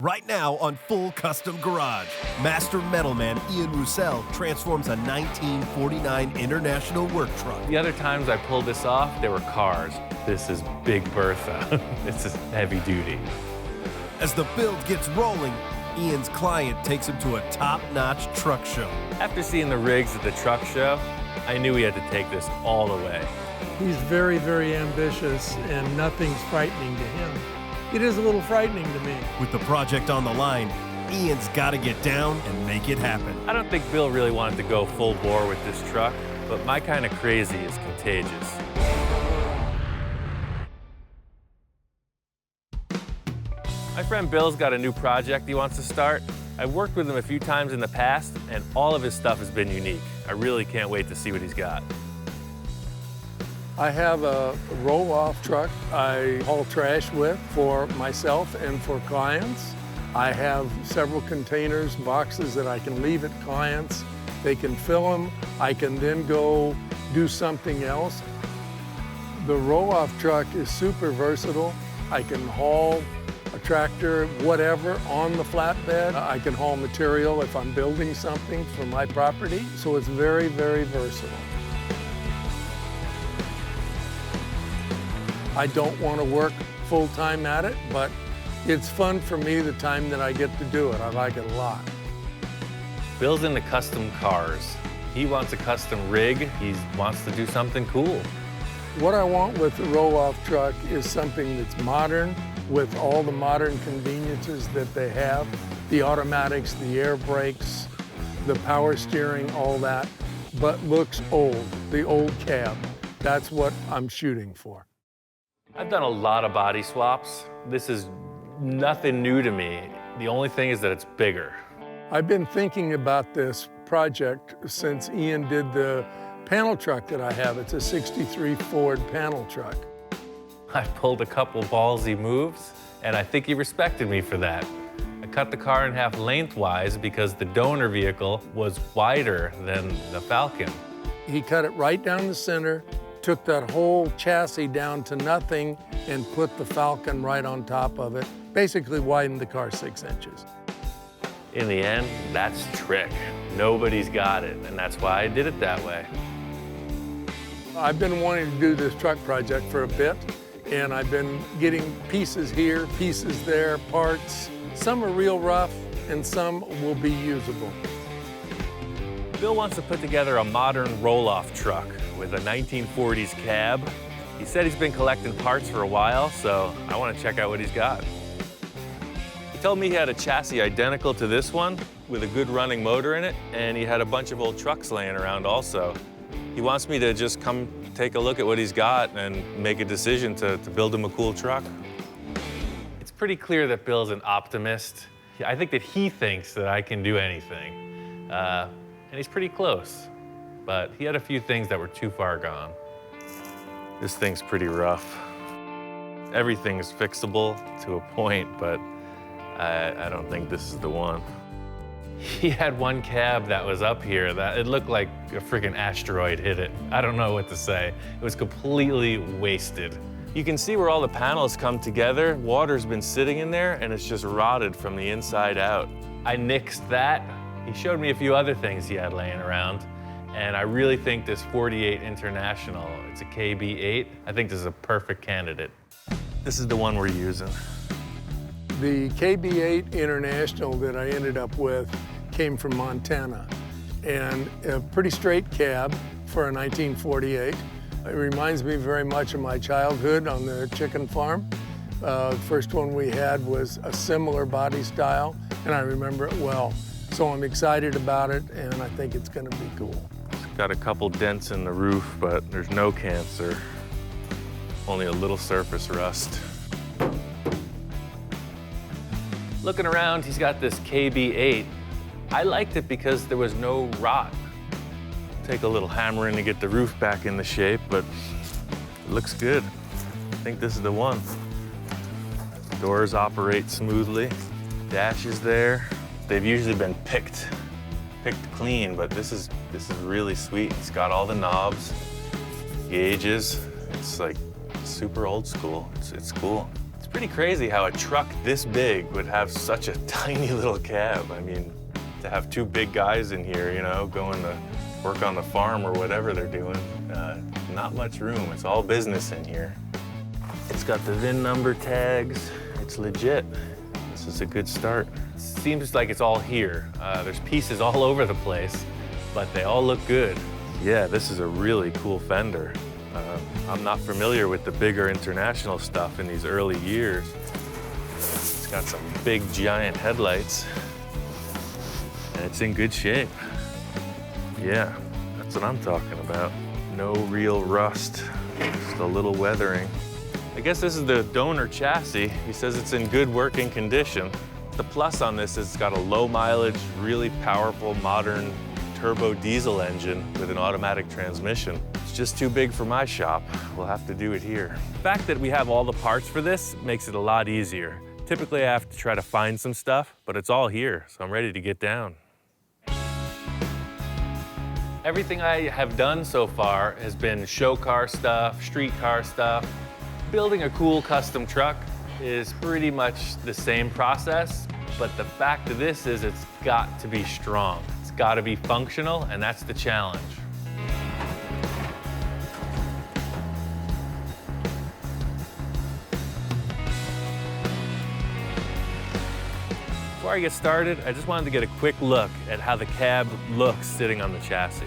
Right now on Full Custom Garage, Master Metalman Ian Rousell transforms a 1949 International work truck. The other times I pulled this off, there were cars. This is Big Bertha. This is heavy duty. As the build gets rolling, Ian's client takes him to a top-notch truck show. After seeing the rigs at the truck show, I knew we had to take this all the way. He's very, very ambitious, and nothing's frightening to him. It is a little frightening to me. With the project on the line, Ian's got to get down and make it happen. I don't think Bill really wanted to go full bore with this truck, but my kind of crazy is contagious. My friend Bill's got a new project he wants to start. I've worked with him a few times in the past, and all of his stuff has been unique. I really can't wait to see what he's got. I have a roll-off truck I haul trash with for myself and for clients. I have several containers, boxes that I can leave at clients. They can fill them. I can then go do something else. The roll-off truck is super versatile. I can haul a tractor, whatever, on the flatbed. I can haul material if I'm building something for my property. So it's very, very versatile. I don't want to work full-time at it, but it's fun for me the time that I get to do it. I like it a lot. Bill's into custom cars. He wants a custom rig. He wants to do something cool. What I want with the roll-off truck is something that's modern, with all the modern conveniences that they have. The automatics, the air brakes, the power steering, all that, but looks old, the old cab. That's what I'm shooting for. I've done a lot of body swaps. This is nothing new to me. The only thing is that it's bigger. I've been thinking about this project since Ian did the panel truck that I have. It's a '63 Ford panel truck. I pulled a couple ballsy moves, and I think he respected me for that. I cut the car in half lengthwise because the donor vehicle was wider than the Falcon. He cut it right down the center, took that whole chassis down to nothing, and put the Falcon right on top of it. Basically widened the car 6 inches. In the end, that's the trick. Nobody's got it, and that's why I did it that way. I've been wanting to do this truck project for a bit, and I've been getting pieces here, pieces there, parts. Some are real rough, and some will be usable. Bill wants to put together a modern roll-off truck with a 1940s cab. He said he's been collecting parts for a while, so I want to check out what he's got. He told me he had a chassis identical to this one with a good running motor in it, and he had a bunch of old trucks laying around also. He wants me to just come take a look at what he's got and make a decision to build him a cool truck. It's pretty clear that Bill's an optimist. I think that he thinks that I can do anything, and he's pretty close. But he had a few things that were too far gone. This thing's pretty rough. Everything's fixable to a point, but I don't think this is the one. He had one cab that was up here that it looked like a freaking asteroid hit it. I don't know what to say. It was completely wasted. You can see where all the panels come together. Water's been sitting in there and it's just rotted from the inside out. I nixed that. He showed me a few other things he had laying around. And I really think this 48 International, it's a KB8. I think this is a perfect candidate. This is the one we're using. The KB8 International that I ended up with came from Montana, and a pretty straight cab for a 1948. It reminds me very much of my childhood on the chicken farm. The first one we had was a similar body style, and I remember it well. So I'm excited about it, and I think it's gonna be cool. Got a couple dents in the roof, but there's no cancer. Only a little surface rust. Looking around, he's got this KB8. I liked it because there was no rot. Take a little hammering to get the roof back into shape, but it looks good. I think this is the one. Doors operate smoothly. Dash is there. They've usually been picked clean, but this is really sweet. It's got all the knobs, gauges. It's like super old school. It's cool. It's Pretty crazy how a truck this big would have such a tiny little cab. I mean, to have two big guys in here, you know, going to work on the farm or whatever they're doing, not much room. It's all business in here. It's got the VIN number tags. It's legit. This is a good start. Seems like it's all here. There's pieces all over the place, but they all look good. Yeah, this is a really cool fender. I'm not familiar with the bigger international stuff in these early years. It's got some big, giant headlights, and it's in good shape. Yeah, that's what I'm talking about. No real rust, just a little weathering. I guess this is the donor chassis. He says it's in good working condition. The plus on this is it's got a low mileage, really powerful, modern turbo diesel engine with an automatic transmission. It's just too big for my shop. We'll have to do it here. The fact that we have all the parts for this makes it a lot easier. Typically I have to try to find some stuff, but it's all here, so I'm ready to get down. Everything I have done so far has been show car stuff, street car stuff. Building a cool custom truck is pretty much the same process, but the fact of this is it's got to be strong. It's got to be functional, and that's the challenge. Before I get started, I just wanted to get a quick look at how the cab looks sitting on the chassis.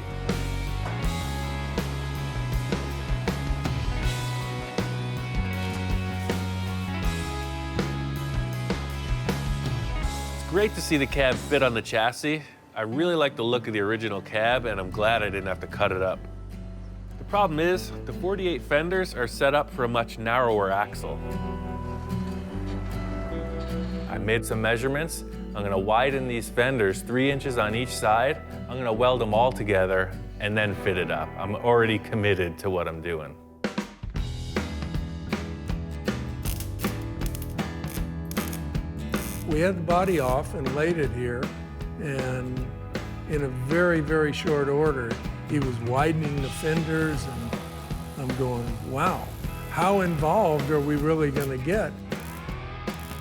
It's great to see the cab fit on the chassis. I really like the look of the original cab, and I'm glad I didn't have to cut it up. The problem is, the 48 fenders are set up for a much narrower axle. I made some measurements. I'm gonna widen these fenders 3 inches on each side. I'm gonna weld them all together and then fit it up. I'm already committed to what I'm doing. We had the body off and laid it here, and in a very, very short order, he was widening the fenders, and I'm going, wow, how involved are we really gonna get?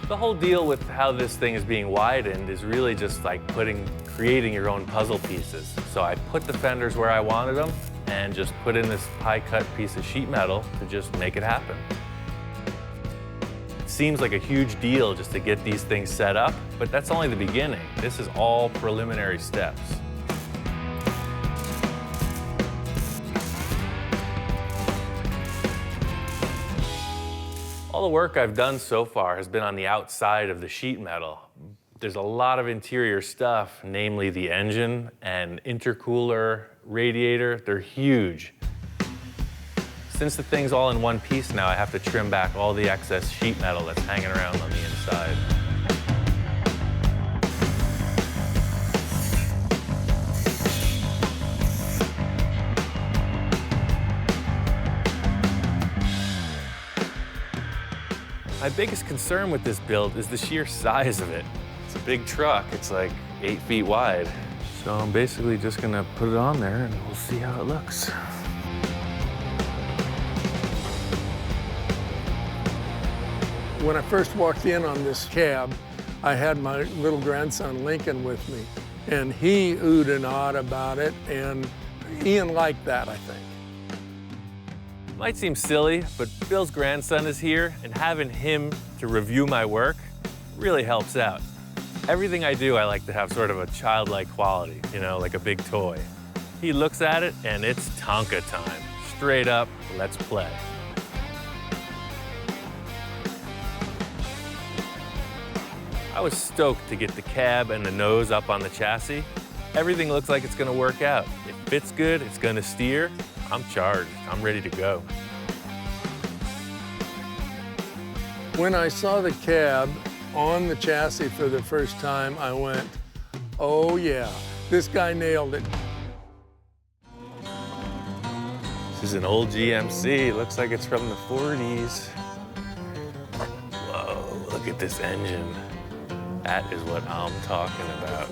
The whole deal with how this thing is being widened is really just like creating your own puzzle pieces. So I put the fenders where I wanted them and just put in this high-cut piece of sheet metal to just make it happen. It seems like a huge deal just to get these things set up, but that's only the beginning. This is all preliminary steps. All the work I've done so far has been on the outside of the sheet metal. There's a lot of interior stuff, namely the engine and intercooler, radiator. They're huge. Since the thing's all in one piece now, I have to trim back all the excess sheet metal that's hanging around on the inside. My biggest concern with this build is the sheer size of it. It's a big truck. It's like 8 feet wide. So I'm basically just gonna put it on there and we'll see how it looks. When I first walked in on this cab, I had my little grandson Lincoln with me, and he oohed and awed about it, and Ian liked that, I think. Might seem silly, but Bill's grandson is here, and having him to review my work really helps out. Everything I do, I like to have sort of a childlike quality, you know, like a big toy. He looks at it, and it's Tonka time. Straight up, let's play. I was stoked to get the cab and the nose up on the chassis. Everything looks like it's gonna work out. It fits good, it's gonna steer. I'm charged, I'm ready to go. When I saw the cab on the chassis for the first time, I went, oh yeah, this guy nailed it. This is an old GMC, looks like it's from the 40s. Whoa, look at this engine. That is what I'm talking about.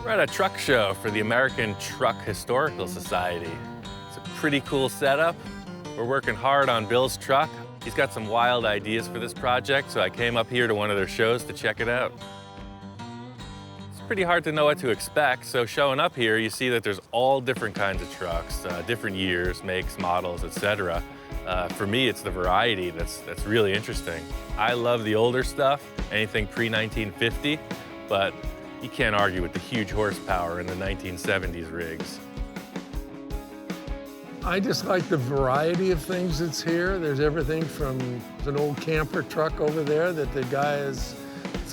We're at a truck show for the American Truck Historical Society. It's a pretty cool setup. We're working hard on Bill's truck. He's got some wild ideas for this project, so I came up here to one of their shows to check it out. It's pretty hard to know what to expect, so showing up here, you see that there's all different kinds of trucks, different years, makes, models, etc. For me, it's the variety that's really interesting. I love the older stuff, anything pre-1950, but you can't argue with the huge horsepower in the 1970s rigs. I just like the variety of things that's here. There's everything from an old camper truck over there that the guy it's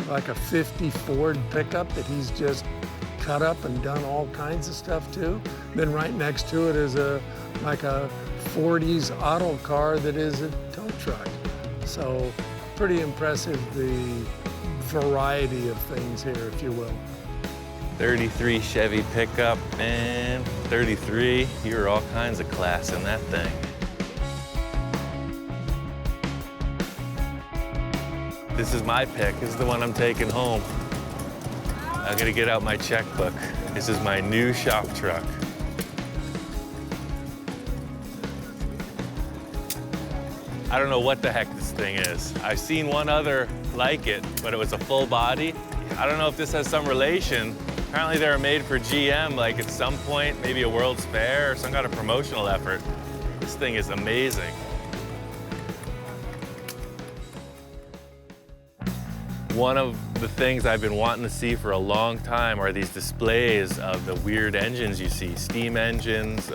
like a 50 Ford pickup that he's just cut up and done all kinds of stuff to. Then right next to it is like a 40s auto car that is a tow truck. So pretty impressive, the variety of things here, if you will. 33 Chevy pickup, and 33. You're all kinds of class in that thing. This is my pick. This is the one I'm taking home. I'm gonna get out my checkbook. This is my new shop truck. I don't know what the heck this thing is. I've seen one other like it, but it was a full body. I don't know if this has some relation. Apparently they were made for GM, like at some point, maybe a World's Fair or some kind of promotional effort. This thing is amazing. One of the things I've been wanting to see for a long time are these displays of the weird engines you see, steam engines,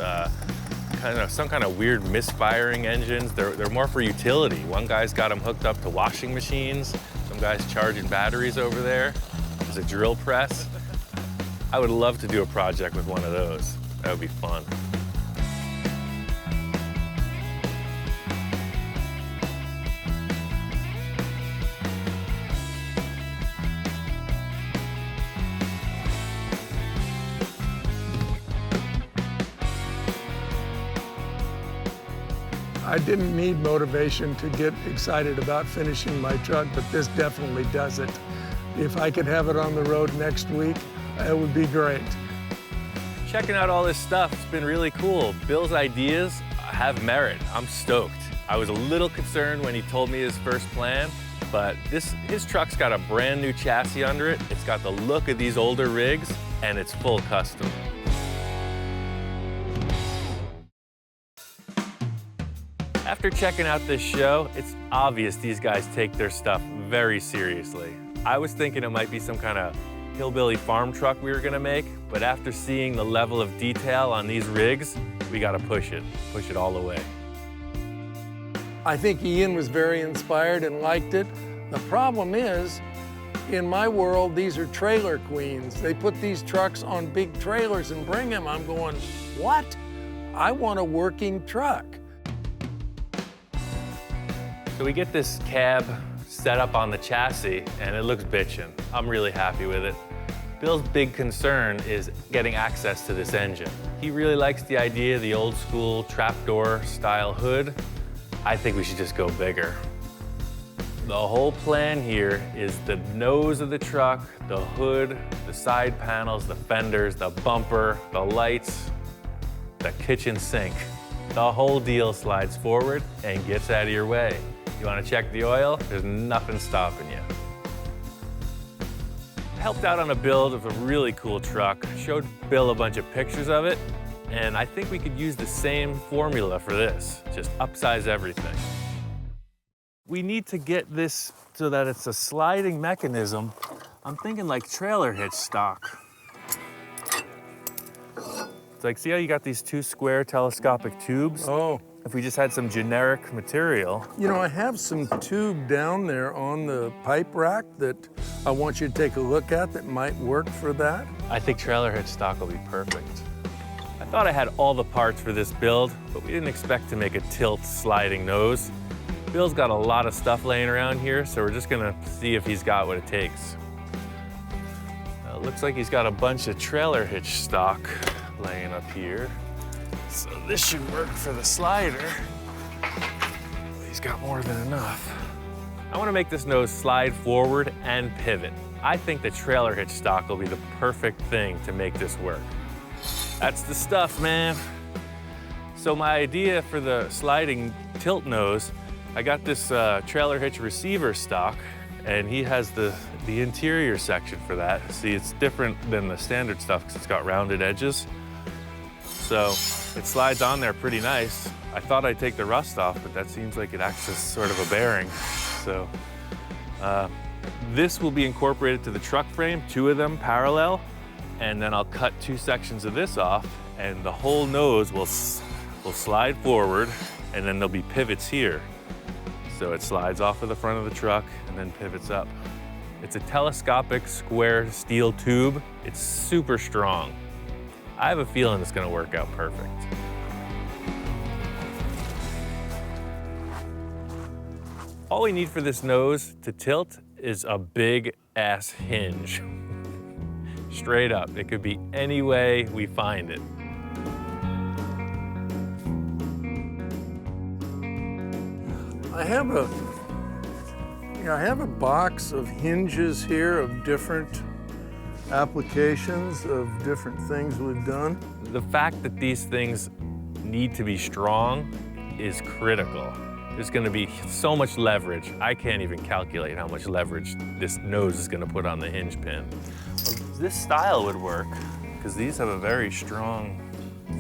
some kind of weird misfiring engines. They're more for utility. One guy's got them hooked up to washing machines. Some guy's charging batteries over there. There's a drill press. I would love to do a project with one of those. That would be fun. I didn't need motivation to get excited about finishing my truck, but this definitely does it. If I could have it on the road next week, it would be great. Checking out all this stuff, it's been really cool. Bill's ideas have merit. I'm stoked. I was a little concerned when he told me his first plan, but his truck's got a brand new chassis under it. It's got the look of these older rigs, and it's full custom. After checking out this show, it's obvious these guys take their stuff very seriously. I was thinking it might be some kind of hillbilly farm truck we were gonna make, but after seeing the level of detail on these rigs, we gotta push it all the way. I think Ian was very inspired and liked it. The problem is, in my world, these are trailer queens. They put these trucks on big trailers and bring them. I'm going, what? I want a working truck. So we get this cab set up on the chassis, and it looks bitchin'. I'm really happy with it. Bill's big concern is getting access to this engine. He really likes the idea of the old school trapdoor style hood. I think we should just go bigger. The whole plan here is the nose of the truck, the hood, the side panels, the fenders, the bumper, the lights, the kitchen sink. The whole deal slides forward and gets out of your way. You want to check the oil? There's nothing stopping you. I helped out on a build of a really cool truck, showed Bill a bunch of pictures of it, and I think we could use the same formula for this, just upsize everything. We need to get this so that it's a sliding mechanism. I'm thinking like trailer hitch stock. It's like, see how you got these two square telescopic tubes? Oh. If we just had some generic material. You know, I have some tube down there on the pipe rack that I want you to take a look at that might work for that. I think trailer hitch stock will be perfect. I thought I had all the parts for this build, but we didn't expect to make a tilt sliding nose. Bill's got a lot of stuff laying around here, so we're just gonna see if he's got what it takes. It looks like he's got a bunch of trailer hitch stock laying up here. So this should work for the slider. He's got more than enough. I want to make this nose slide forward and pivot. I think the trailer hitch stock will be the perfect thing to make this work. That's the stuff, man. So my idea for the sliding tilt nose I got this trailer hitch receiver stock, and he has the interior section for that. See, it's different than the standard stuff because it's got rounded edges. So it slides on there pretty nice. I thought I'd take the rust off, but that seems like it acts as sort of a bearing. So this will be incorporated to the truck frame, 2 of them parallel, and then I'll cut 2 sections of this off, and the whole nose will slide forward, and then there'll be pivots here. So it slides off of the front of the truck and then pivots up. It's a telescopic square steel tube. It's super strong. I have a feeling it's gonna work out perfect. All we need for this nose to tilt is a big ass hinge. Straight up, it could be any way we find it. I have a box of hinges here of different applications of different things we've done. The fact that these things need to be strong is critical. There's gonna be so much leverage. I can't even calculate how much leverage this nose is gonna put on the hinge pin. This style would work, because these have a very strong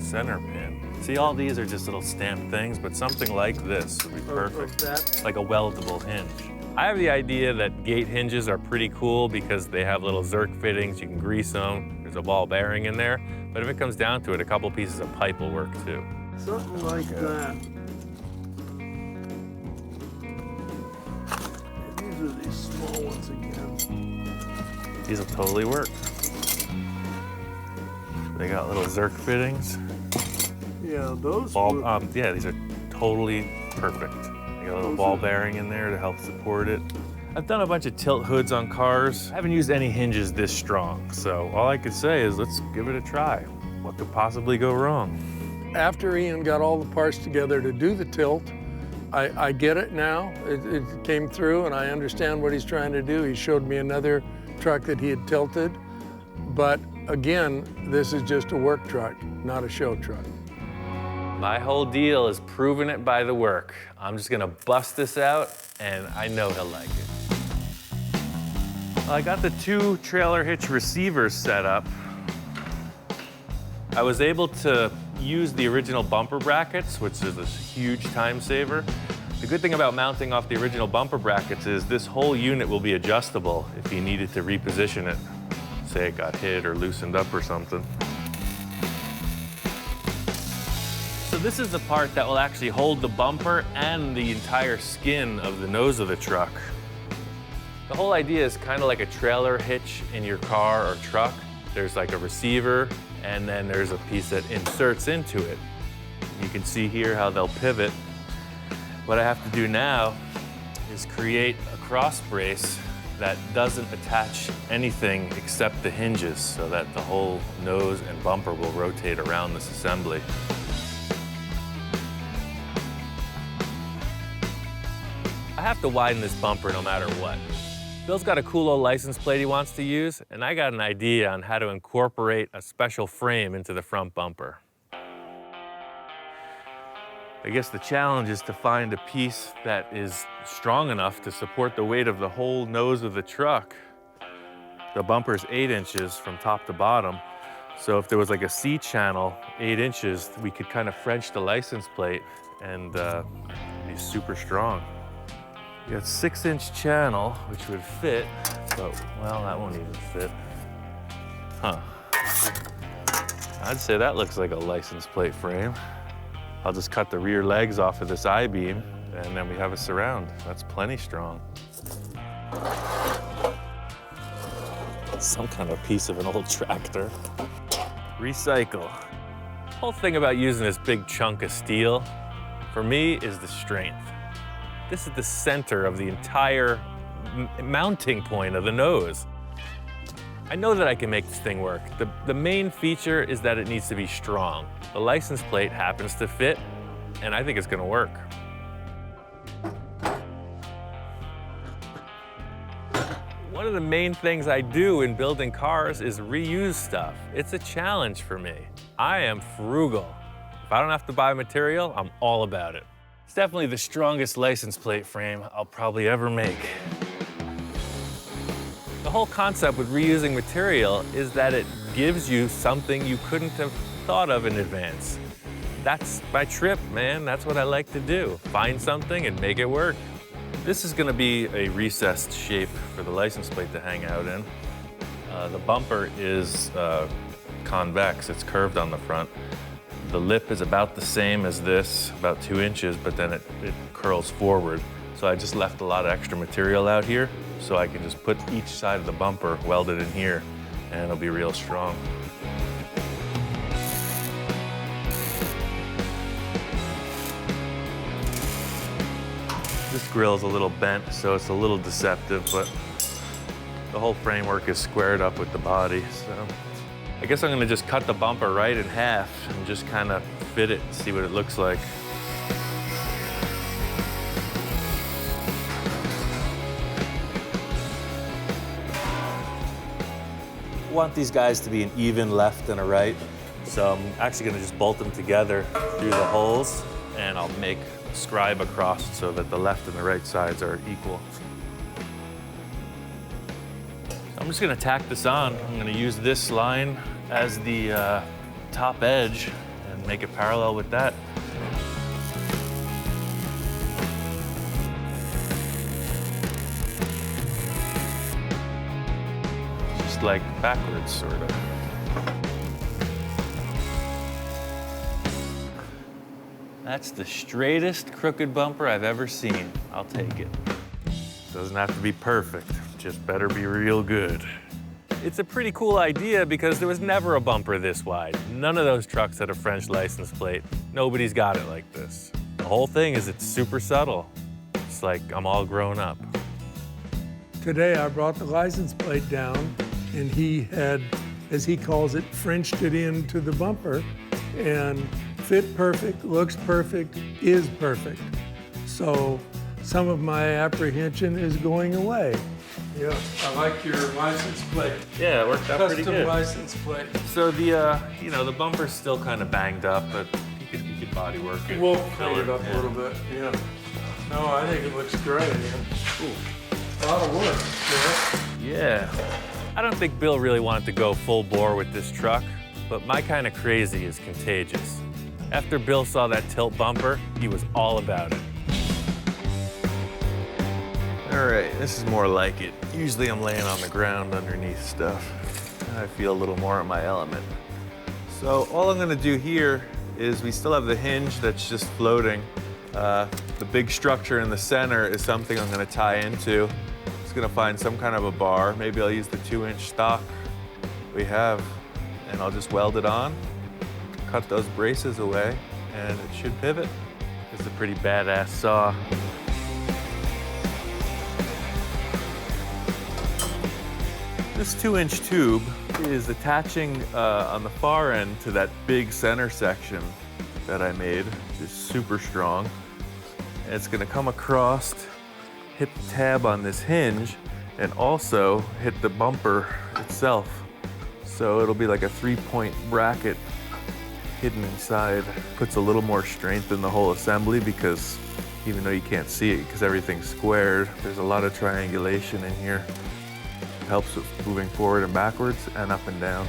center pin. See, all these are just little stamped things, but something like this would be perfect. Like a weldable hinge. I have the idea that gate hinges are pretty cool because they have little Zerk fittings, you can grease them, there's a ball bearing in there, but if it comes down to it, a couple pieces of pipe will work too. Something like that. These are these small ones again. These will totally work. They got little Zerk fittings. Yeah, those yeah, these are totally perfect. They got a little ball bearing in there to help support it. I've done a bunch of tilt hoods on cars. I haven't used any hinges this strong, so all I could say is let's give it a try. What could possibly go wrong? After Ian got all the parts together to do the tilt, I get it now. It came through and I understand what he's trying to do. He showed me another truck that he had tilted, but again, this is just a work truck, not a show truck. My whole deal is proving it by the work. I'm just gonna bust this out, and I know he'll like it. I got the 2 trailer hitch receivers set up. I was able to use the original bumper brackets, which is a huge time saver. The good thing about mounting off the original bumper brackets is this whole unit will be adjustable if you needed to reposition it. Say it got hit or loosened up or something. So this is the part that will actually hold the bumper and the entire skin of the nose of the truck. The whole idea is kind of like a trailer hitch in your car or truck. There's like a receiver, and then there's a piece that inserts into it. You can see here how they'll pivot. What I have to do now is create a cross brace that doesn't attach anything except the hinges so that the whole nose and bumper will rotate around this assembly. I have to widen this bumper no matter what. Bill's got a cool old license plate he wants to use, and I got an idea on how to incorporate a special frame into the front bumper. I guess the challenge is to find a piece that is strong enough to support the weight of the whole nose of the truck. The bumper's 8 inches from top to bottom, so if there was like a C channel, 8 inches, we could kind of French the license plate and be super strong. You got 6-inch channel, which would fit, but, well, that won't even fit. Huh. I'd say that looks like a license plate frame. I'll just cut the rear legs off of this I-beam, and then we have a surround. That's plenty strong. Some kind of piece of an old tractor. Recycle. The whole thing about using this big chunk of steel, for me, is the strength. This is the center of the entire mounting point of the nose. I know that I can make this thing work. The main feature is that it needs to be strong. The license plate happens to fit, and I think it's gonna work. One of the main things I do in building cars is reuse stuff. It's a challenge for me. I am frugal. If I don't have to buy material, I'm all about it. It's definitely the strongest license plate frame I'll probably ever make. The whole concept with reusing material is that it gives you something you couldn't have thought of in advance. That's my trip, man. That's what I like to do. Find something and make it work. This is gonna be a recessed shape for the license plate to hang out in. The bumper is convex, it's curved on the front. The lip is about the same as this, about 2 inches, but then it curls forward. So I just left a lot of extra material out here so I can just put each side of the bumper welded in here and it'll be real strong. This grill's a little bent, so it's a little deceptive, but the whole framework is squared up with the body, so. I guess I'm gonna just cut the bumper right in half and just kind of fit it and see what it looks like. I want these guys to be an even left and a right, so I'm actually gonna just bolt them together through the holes, and I'll make a scribe across so that the left and the right sides are equal. I'm just gonna tack this on. I'm gonna use this line as the top edge and make it parallel with that. Just like backwards, sort of. That's the straightest crooked bumper I've ever seen. I'll take it. Doesn't have to be perfect, just better be real good. It's a pretty cool idea because there was never a bumper this wide. None of those trucks had a French license plate. Nobody's got it like this. The whole thing is it's super subtle. It's like I'm all grown up. Today I brought the license plate down and he had, as he calls it, Frenched it into the bumper and fit perfect, looks perfect, is perfect. So some of my apprehension is going away. Yeah, I like your license plate. Yeah, it worked out pretty good. Custom license plate. So the, you know, the bumper's still kind of banged up, but you could body work it. We'll clean it up a little bit, yeah. No, I think it looks great, man. A lot of work, Yeah. I don't think Bill really wanted to go full bore with this truck, but my kind of crazy is contagious. After Bill saw that tilt bumper, he was all about it. All right, this is more like it. Usually I'm laying on the ground underneath stuff. I feel a little more in my element. So all I'm gonna do here is we still have the hinge that's just floating. The big structure in the center is something I'm gonna tie into. Just gonna find some kind of a bar. Maybe I'll use the 2-inch stock we have, and I'll just weld it on, cut those braces away, and it should pivot. It's a pretty badass saw. This 2-inch tube is attaching on the far end to that big center section that I made, which is super strong. And it's gonna come across, hit the tab on this hinge, and also hit the bumper itself. So it'll be like a 3-point bracket hidden inside. Puts a little more strength in the whole assembly because even though you can't see it because everything's squared, there's a lot of triangulation in here. Helps with moving forward and backwards and up and down.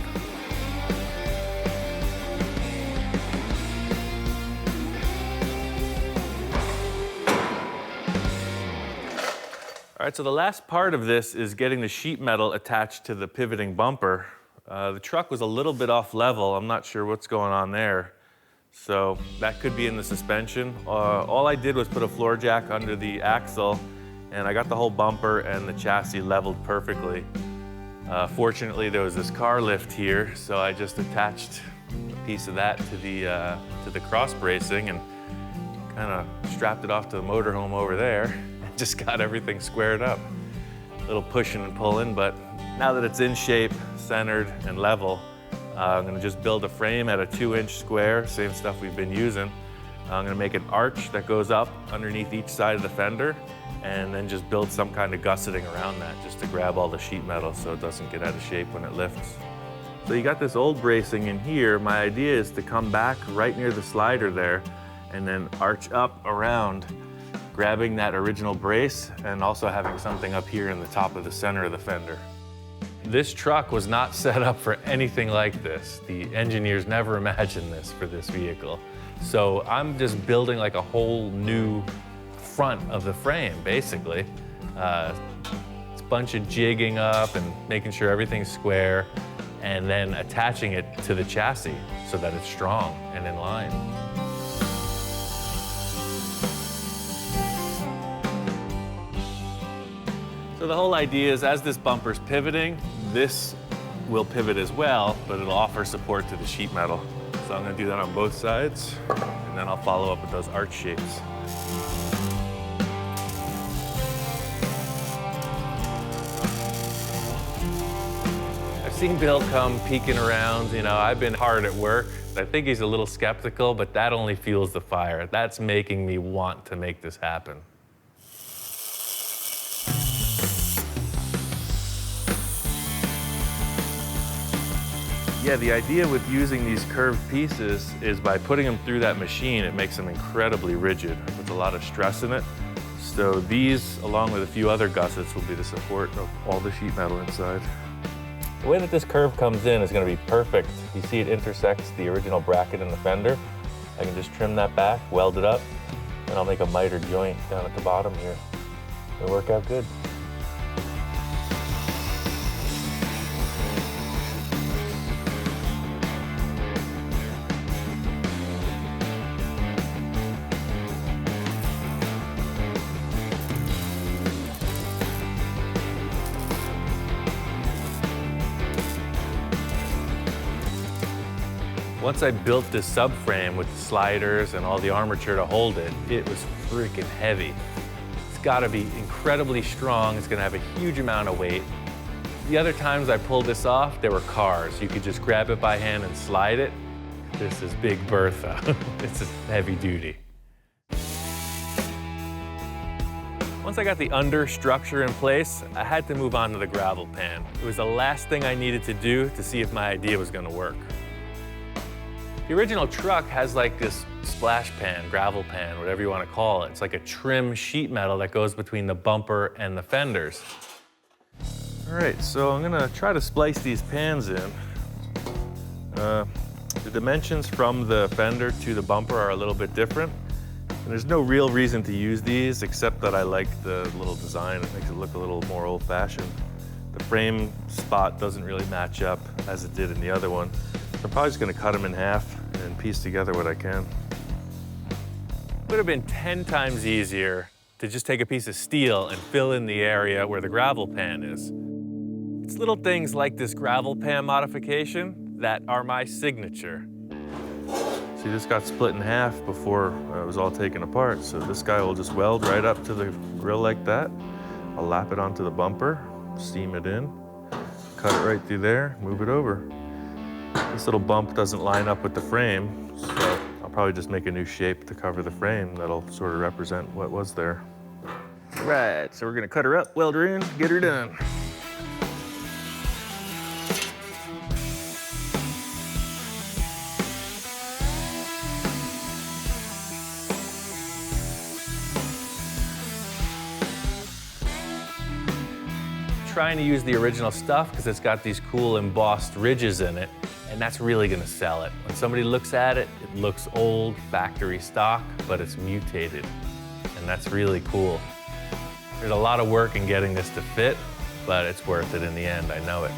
All right, so the last part of this is getting the sheet metal attached to the pivoting bumper. The truck was a little bit off level. I'm not sure what's going on there. So that could be in the suspension. All I did was put a floor jack under the axle, and I got the whole bumper and the chassis leveled perfectly. Fortunately, there was this car lift here, so I just attached a piece of that to the cross bracing and kind of strapped it off to the motorhome over there and just got everything squared up. A little pushing and pulling, but now that it's in shape, centered, and level, I'm gonna just build a frame at a 2-inch square, same stuff we've been using. I'm gonna make an arch that goes up underneath each side of the fender, and then just build some kind of gusseting around that just to grab all the sheet metal so it doesn't get out of shape when it lifts. So you got this old bracing in here. My idea is to come back right near the slider there and then arch up around, grabbing that original brace and also having something up here in the top of the center of the fender. This truck was not set up for anything like this. The engineers never imagined this for this vehicle. So I'm just building like a whole new front of the frame, basically. It's a bunch of jigging up and making sure everything's square, and then attaching it to the chassis so that it's strong and in line. So the whole idea is, as this bumper's pivoting, this will pivot as well, but it'll offer support to the sheet metal. So I'm gonna do that on both sides, and then I'll follow up with those arch shapes. I've seen Bill come peeking around. You know, I've been hard at work. I think he's a little skeptical, but that only fuels the fire. That's making me want to make this happen. Yeah, the idea with using these curved pieces is by putting them through that machine, it makes them incredibly rigid. It puts a lot of stress in it. So these, along with a few other gussets, will be the support of all the sheet metal inside. The way that this curve comes in is going to be perfect. You see it intersects the original bracket in the fender. I can just trim that back, weld it up, and I'll make a miter joint down at the bottom here. It'll work out good. Once I built this subframe with the sliders and all the armature to hold it, it was freaking heavy. It's gotta be incredibly strong. It's gonna have a huge amount of weight. The other times I pulled this off, there were cars. You could just grab it by hand and slide it. This is Big Bertha. It's heavy duty. Once I got the under structure in place, I had to move on to the gravel pan. It was the last thing I needed to do to see if my idea was gonna work. The original truck has like this splash pan, gravel pan, whatever you want to call it. It's like a trim sheet metal that goes between the bumper and the fenders. All right, so I'm gonna try to splice these pans in. The dimensions from the fender to the bumper are a little bit different. And there's no real reason to use these except that I like the little design. It makes it look a little more old-fashioned. The frame spot doesn't really match up as it did in the other one. I'm probably just gonna cut them in half and piece together what I can. It would have been 10 times easier to just take a piece of steel and fill in the area where the gravel pan is. It's little things like this gravel pan modification that are my signature. See, this got split in half before it was all taken apart, so this guy will just weld right up to the grill like that. I'll lap it onto the bumper, seam it in, cut it right through there, move it over. This little bump doesn't line up with the frame, so I'll probably just make a new shape to cover the frame that'll sort of represent what was there. Right, so we're gonna cut her up, weld her in, get her done. Trying to use the original stuff because it's got these cool embossed ridges in it, and that's really gonna sell it. When somebody looks at it, it looks old, factory stock, but it's mutated, and that's really cool. There's a lot of work in getting this to fit, but it's worth it in the end, I know it.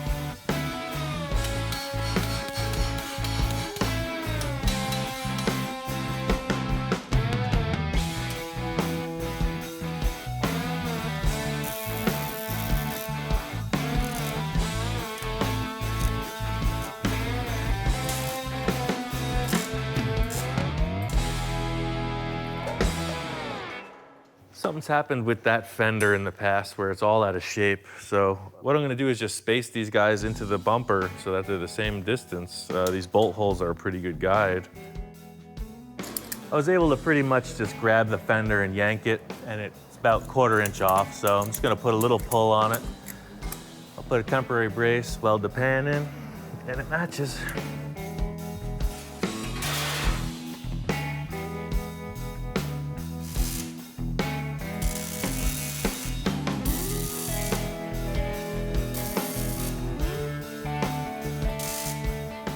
Something's happened with that fender in the past where it's all out of shape. So what I'm gonna do is just space these guys into the bumper so that they're the same distance. These bolt holes are a pretty good guide. I was able to pretty much just grab the fender and yank it, and it's about 1/4 inch off. So I'm just gonna put a little pull on it. I'll put a temporary brace, weld the pan in, and it matches.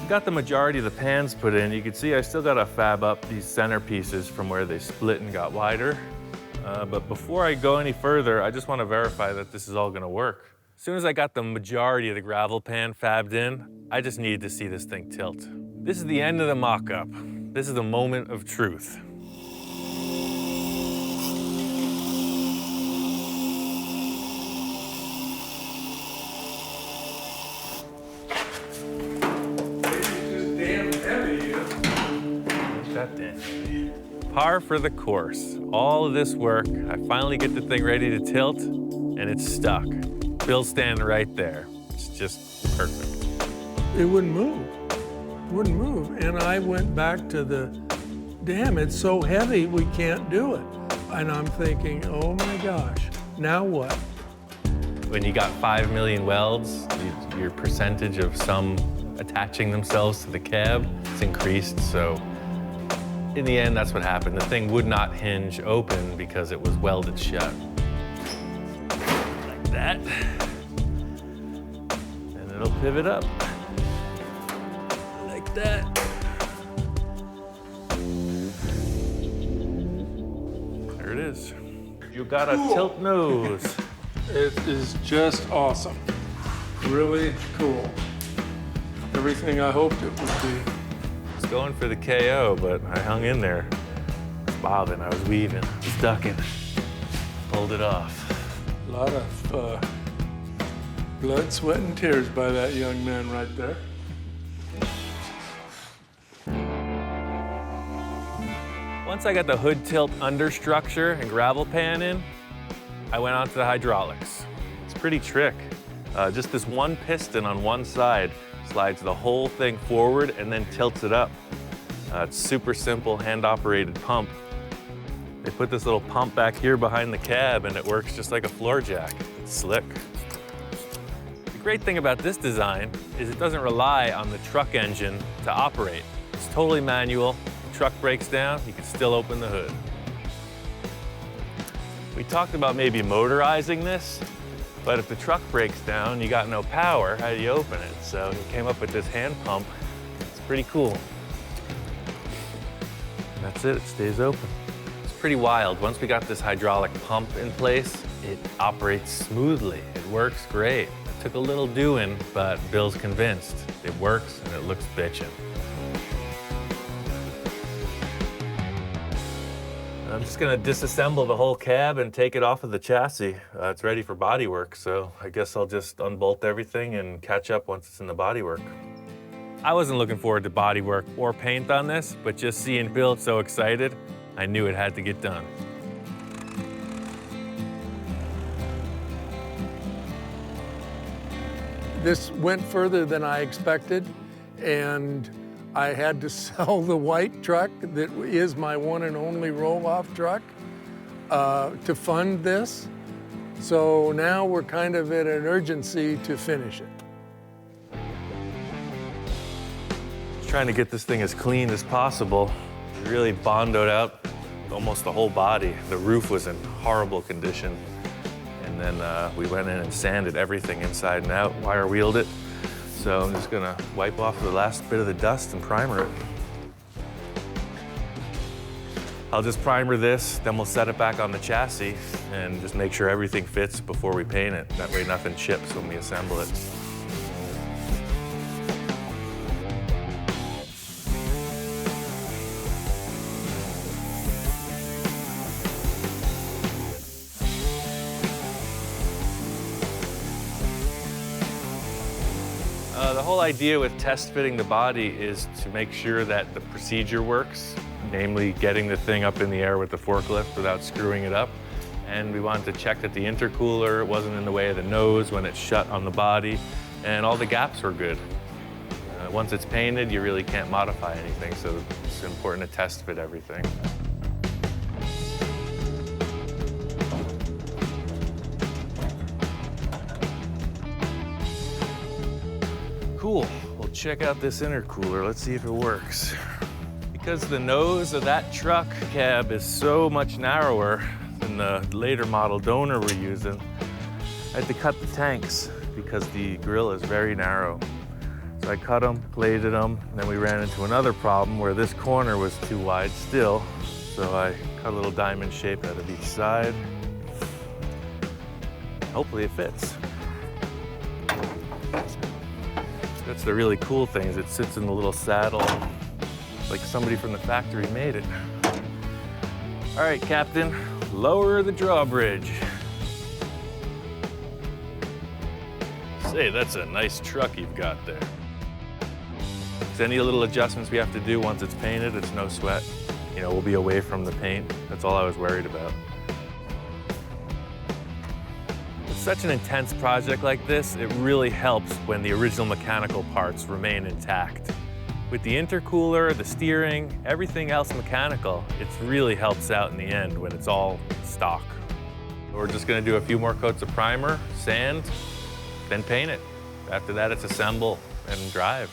Got the majority of the pans put in. You can see I still got to fab up these center pieces from where they split and got wider. But before I go any further, I just want to verify that this is all going to work. As soon as I got the majority of the gravel pan fabbed in, I just needed to see this thing tilt. This is the end of the mock-up. This is the moment of truth. Par for the course. All of this work, I finally get the thing ready to tilt, and it's stuck. Bill's standing right there. It's just perfect. It wouldn't move. It wouldn't move. And I went back to the, damn, it's so heavy, we can't do it. And I'm thinking, oh my gosh, now what? When you got 5 million welds, your percentage of some attaching themselves to the cab is increased, so in the end, that's what happened. The thing would not hinge open because it was welded shut. Like that. And it'll pivot up. Like that. There it is. You got a tilt nose. It is just awesome. Really cool. Everything I hoped it would be. Going for the KO, but I hung in there. I was bobbing, I was weaving, I was ducking. Pulled it off. A lot of blood, sweat, and tears by that young man right there. Once I got the hood tilt understructure and gravel pan in, I went on to the hydraulics. It's a pretty trick. Just this one piston on one side slides the whole thing forward and then tilts it up. It's super simple hand-operated pump. They put this little pump back here behind the cab and it works just like a floor jack. It's slick. The great thing about this design is it doesn't rely on the truck engine to operate. It's totally manual. The truck breaks down, you can still open the hood. We talked about maybe motorizing this, but if the truck breaks down, you got no power, how do you open it? So he came up with this hand pump. It's pretty cool. And that's it stays open. It's pretty wild. Once we got this hydraulic pump in place, it operates smoothly. It works great. It took a little doing, but Bill's convinced. It works and it looks bitchin'. I'm just gonna disassemble the whole cab and take it off of the chassis. It's ready for bodywork, so I guess I'll just unbolt everything and catch up once it's in the bodywork. I wasn't looking forward to bodywork or paint on this, but just seeing Bill so excited, I knew it had to get done. This went further than I expected, and I had to sell the white truck that is my one and only roll-off truck to fund this. So now we're kind of at an urgency to finish it. Trying to get this thing as clean as possible. We really bondoed out almost the whole body. The roof was in horrible condition. And then we went in and sanded everything inside and out, wire wheeled it. So I'm just gonna wipe off the last bit of the dust and primer it. I'll just primer this, then we'll set it back on the chassis and just make sure everything fits before we paint it. That way nothing chips when we assemble it. The whole idea with test fitting the body is to make sure that the procedure works, namely getting the thing up in the air with the forklift without screwing it up. And we wanted to check that the intercooler wasn't in the way of the nose when it's shut on the body, and all the gaps were good. Once it's painted, you really can't modify anything, so it's important to test fit everything. Cool, we'll check out this intercooler. Let's see if it works. Because the nose of that truck cab is so much narrower than the later model donor we're using, I had to cut the tanks because the grill is very narrow. So I cut them, plated them, and then we ran into another problem where this corner was too wide still. So I cut a little diamond shape out of each side. Hopefully it fits. That's the really cool thing, is it sits in the little saddle like somebody from the factory made it. All right, Captain, lower the drawbridge. Say, that's a nice truck you've got there. If there's any little adjustments we have to do once it's painted, it's no sweat. You know, we'll be away from the paint. That's all I was worried about. With such an intense project like this, it really helps when the original mechanical parts remain intact. With the intercooler, the steering, everything else mechanical, it really helps out in the end when it's all stock. We're just gonna do a few more coats of primer, sand, then paint it. After that, it's assemble and drive.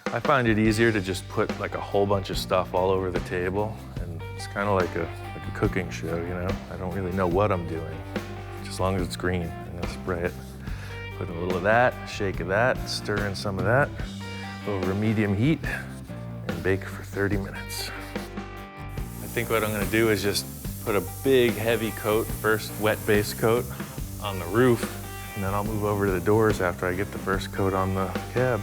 I find it easier to just put like a whole bunch of stuff all over the table, and it's kind of like a cooking show, you know? I don't really know what I'm doing, just as long as it's green. I'm gonna spray it. Put a little of that, shake of that, stir in some of that over medium heat, and bake for 30 minutes. I think what I'm gonna do is just put a big heavy coat, first wet base coat on the roof, and then I'll move over to the doors after I get the first coat on the cab.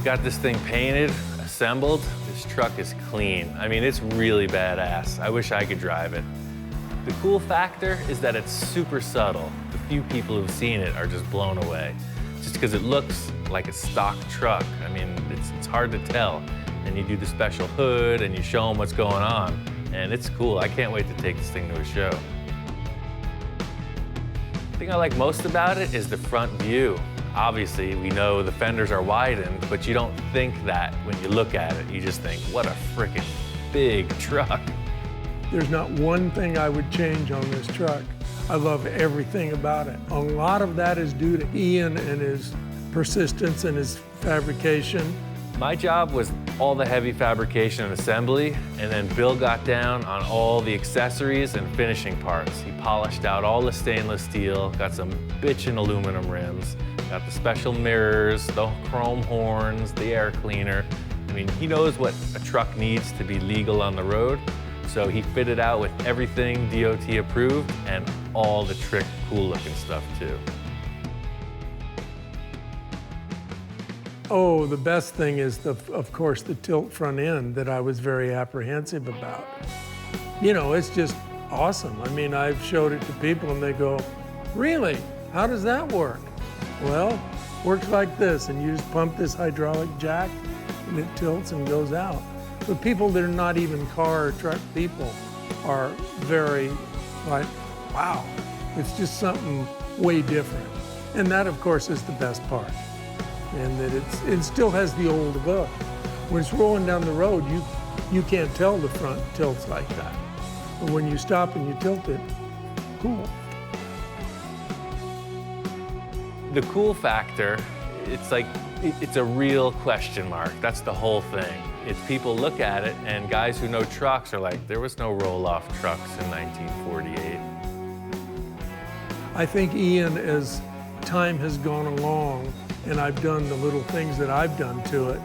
Got this thing painted, assembled. This truck is clean. I mean, it's really badass. I wish I could drive it. The cool factor is that it's super subtle. The few people who've seen it are just blown away. Just because it looks like a stock truck. I mean, it's hard to tell. And you do the special hood and you show them what's going on. And it's cool. I can't wait to take this thing to a show. The thing I like most about it is the front view. Obviously, we know the fenders are widened, but you don't think that when you look at it. You just think, what a freaking big truck. There's not one thing I would change on this truck. I love everything about it. A lot of that is due to Ian and his persistence and his fabrication. My job was all the heavy fabrication and assembly, and then Bill got down on all the accessories and finishing parts. He polished out all the stainless steel, got some bitchin' aluminum rims, got the special mirrors, the chrome horns, the air cleaner. I mean, he knows what a truck needs to be legal on the road, so he fitted out with everything DOT approved and all the trick, cool looking stuff too. Oh, the best thing is, of course, the tilt front end that I was very apprehensive about. You know, it's just awesome. I mean, I've showed it to people and they go, really? How does that work? Well, works like this, and you just pump this hydraulic jack and it tilts and goes out. But people that are not even car or truck people are very like, wow, it's just something way different. And that, of course, is the best part. And that it still has the old look. When it's rolling down the road, you can't tell the front tilts like that. But when you stop and you tilt it, cool. The cool factor, it's like, it's a real question mark. That's the whole thing. It's people look at it, and guys who know trucks are like, there was no roll-off trucks in 1948. I think Ian, as time has gone along, and I've done the little things that I've done to it,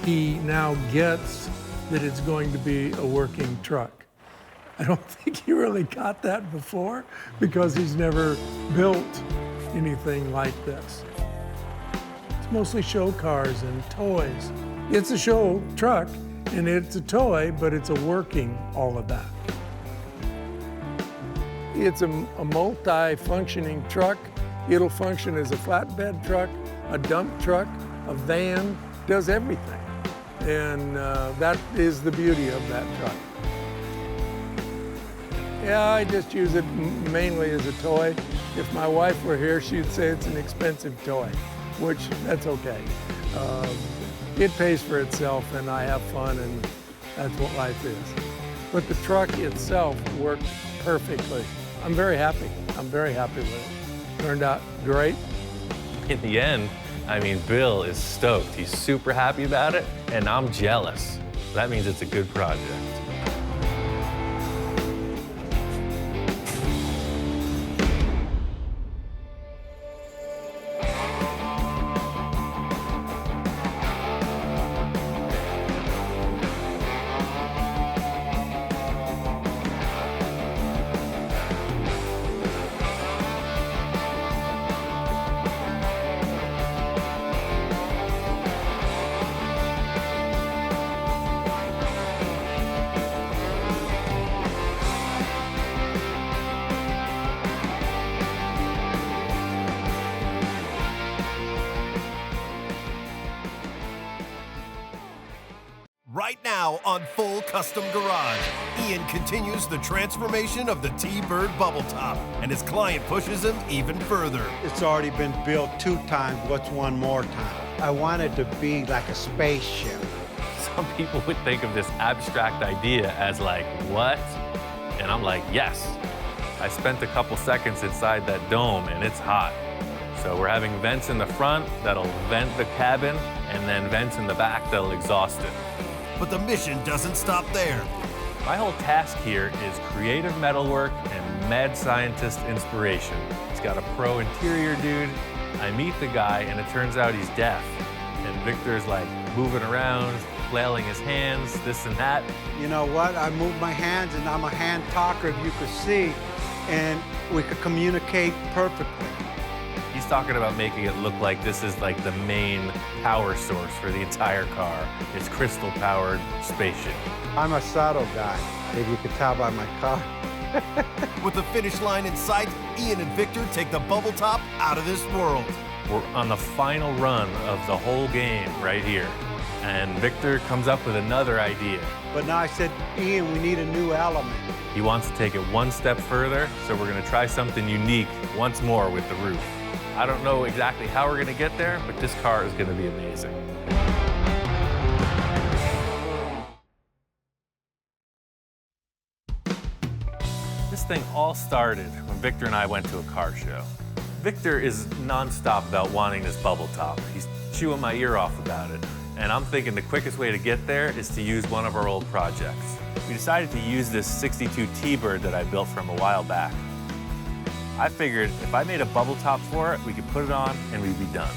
he now gets that it's going to be a working truck. I don't think he really got that before because he's never built anything like this. It's mostly show cars and toys. It's a show truck and it's a toy, but it's a working all of that. It's a multi-functioning truck. It'll function as a flatbed truck, a dump truck, a van, does everything. And that is the beauty of that truck. Yeah, I just use it mainly as a toy. If my wife were here, she'd say it's an expensive toy. which that's okay. It pays for itself, and I have fun, and that's what life is. But the truck itself worked perfectly. I'm very happy. I'm very happy with it. Turned out great. In the end, I mean, Bill is stoked. He's super happy about it, and I'm jealous. That means it's a good project. Right now on Full Custom Garage, Ian continues the transformation of the T-Bird bubble top, and his client pushes him even further. It's already been built 2 times. What's one more time? I want it to be like a spaceship. Some people would think of this abstract idea as like, what? And I'm like, yes. I spent a couple seconds inside that dome, and it's hot. So we're having vents in the front that'll vent the cabin, and then vents in the back that'll exhaust it. But the mission doesn't stop there. My whole task here is creative metalwork and mad scientist inspiration. He's got a pro interior dude. I meet the guy, and it turns out he's deaf. And Victor's like moving around, flailing his hands, this and that. You know what? I move my hands, and I'm a hand talker, if you could see, and we could communicate perfectly. He's talking about making it look like this is like the main power source for the entire car. It's crystal-powered Spaceship. I'm a subtle guy, if you could tell by my car. With the finish line in sight, Ian and Victor take the bubble top out of this world. We're on the final run of the whole game right here. And Victor comes up with another idea. But now I said, Ian, we need a new element. He wants to take it one step further, so we're gonna try something unique once more with the roof. I don't know exactly how we're gonna get there, but this car is gonna be amazing. This thing all started when Victor and I went to a car show. Victor is nonstop about wanting this bubble top. He's chewing my ear off about it. And I'm thinking the quickest way to get there is to use one of our old projects. We decided to use this 62 T-Bird that I built from a while back. I figured if I made a bubble top for it, we could put it on and we'd be done.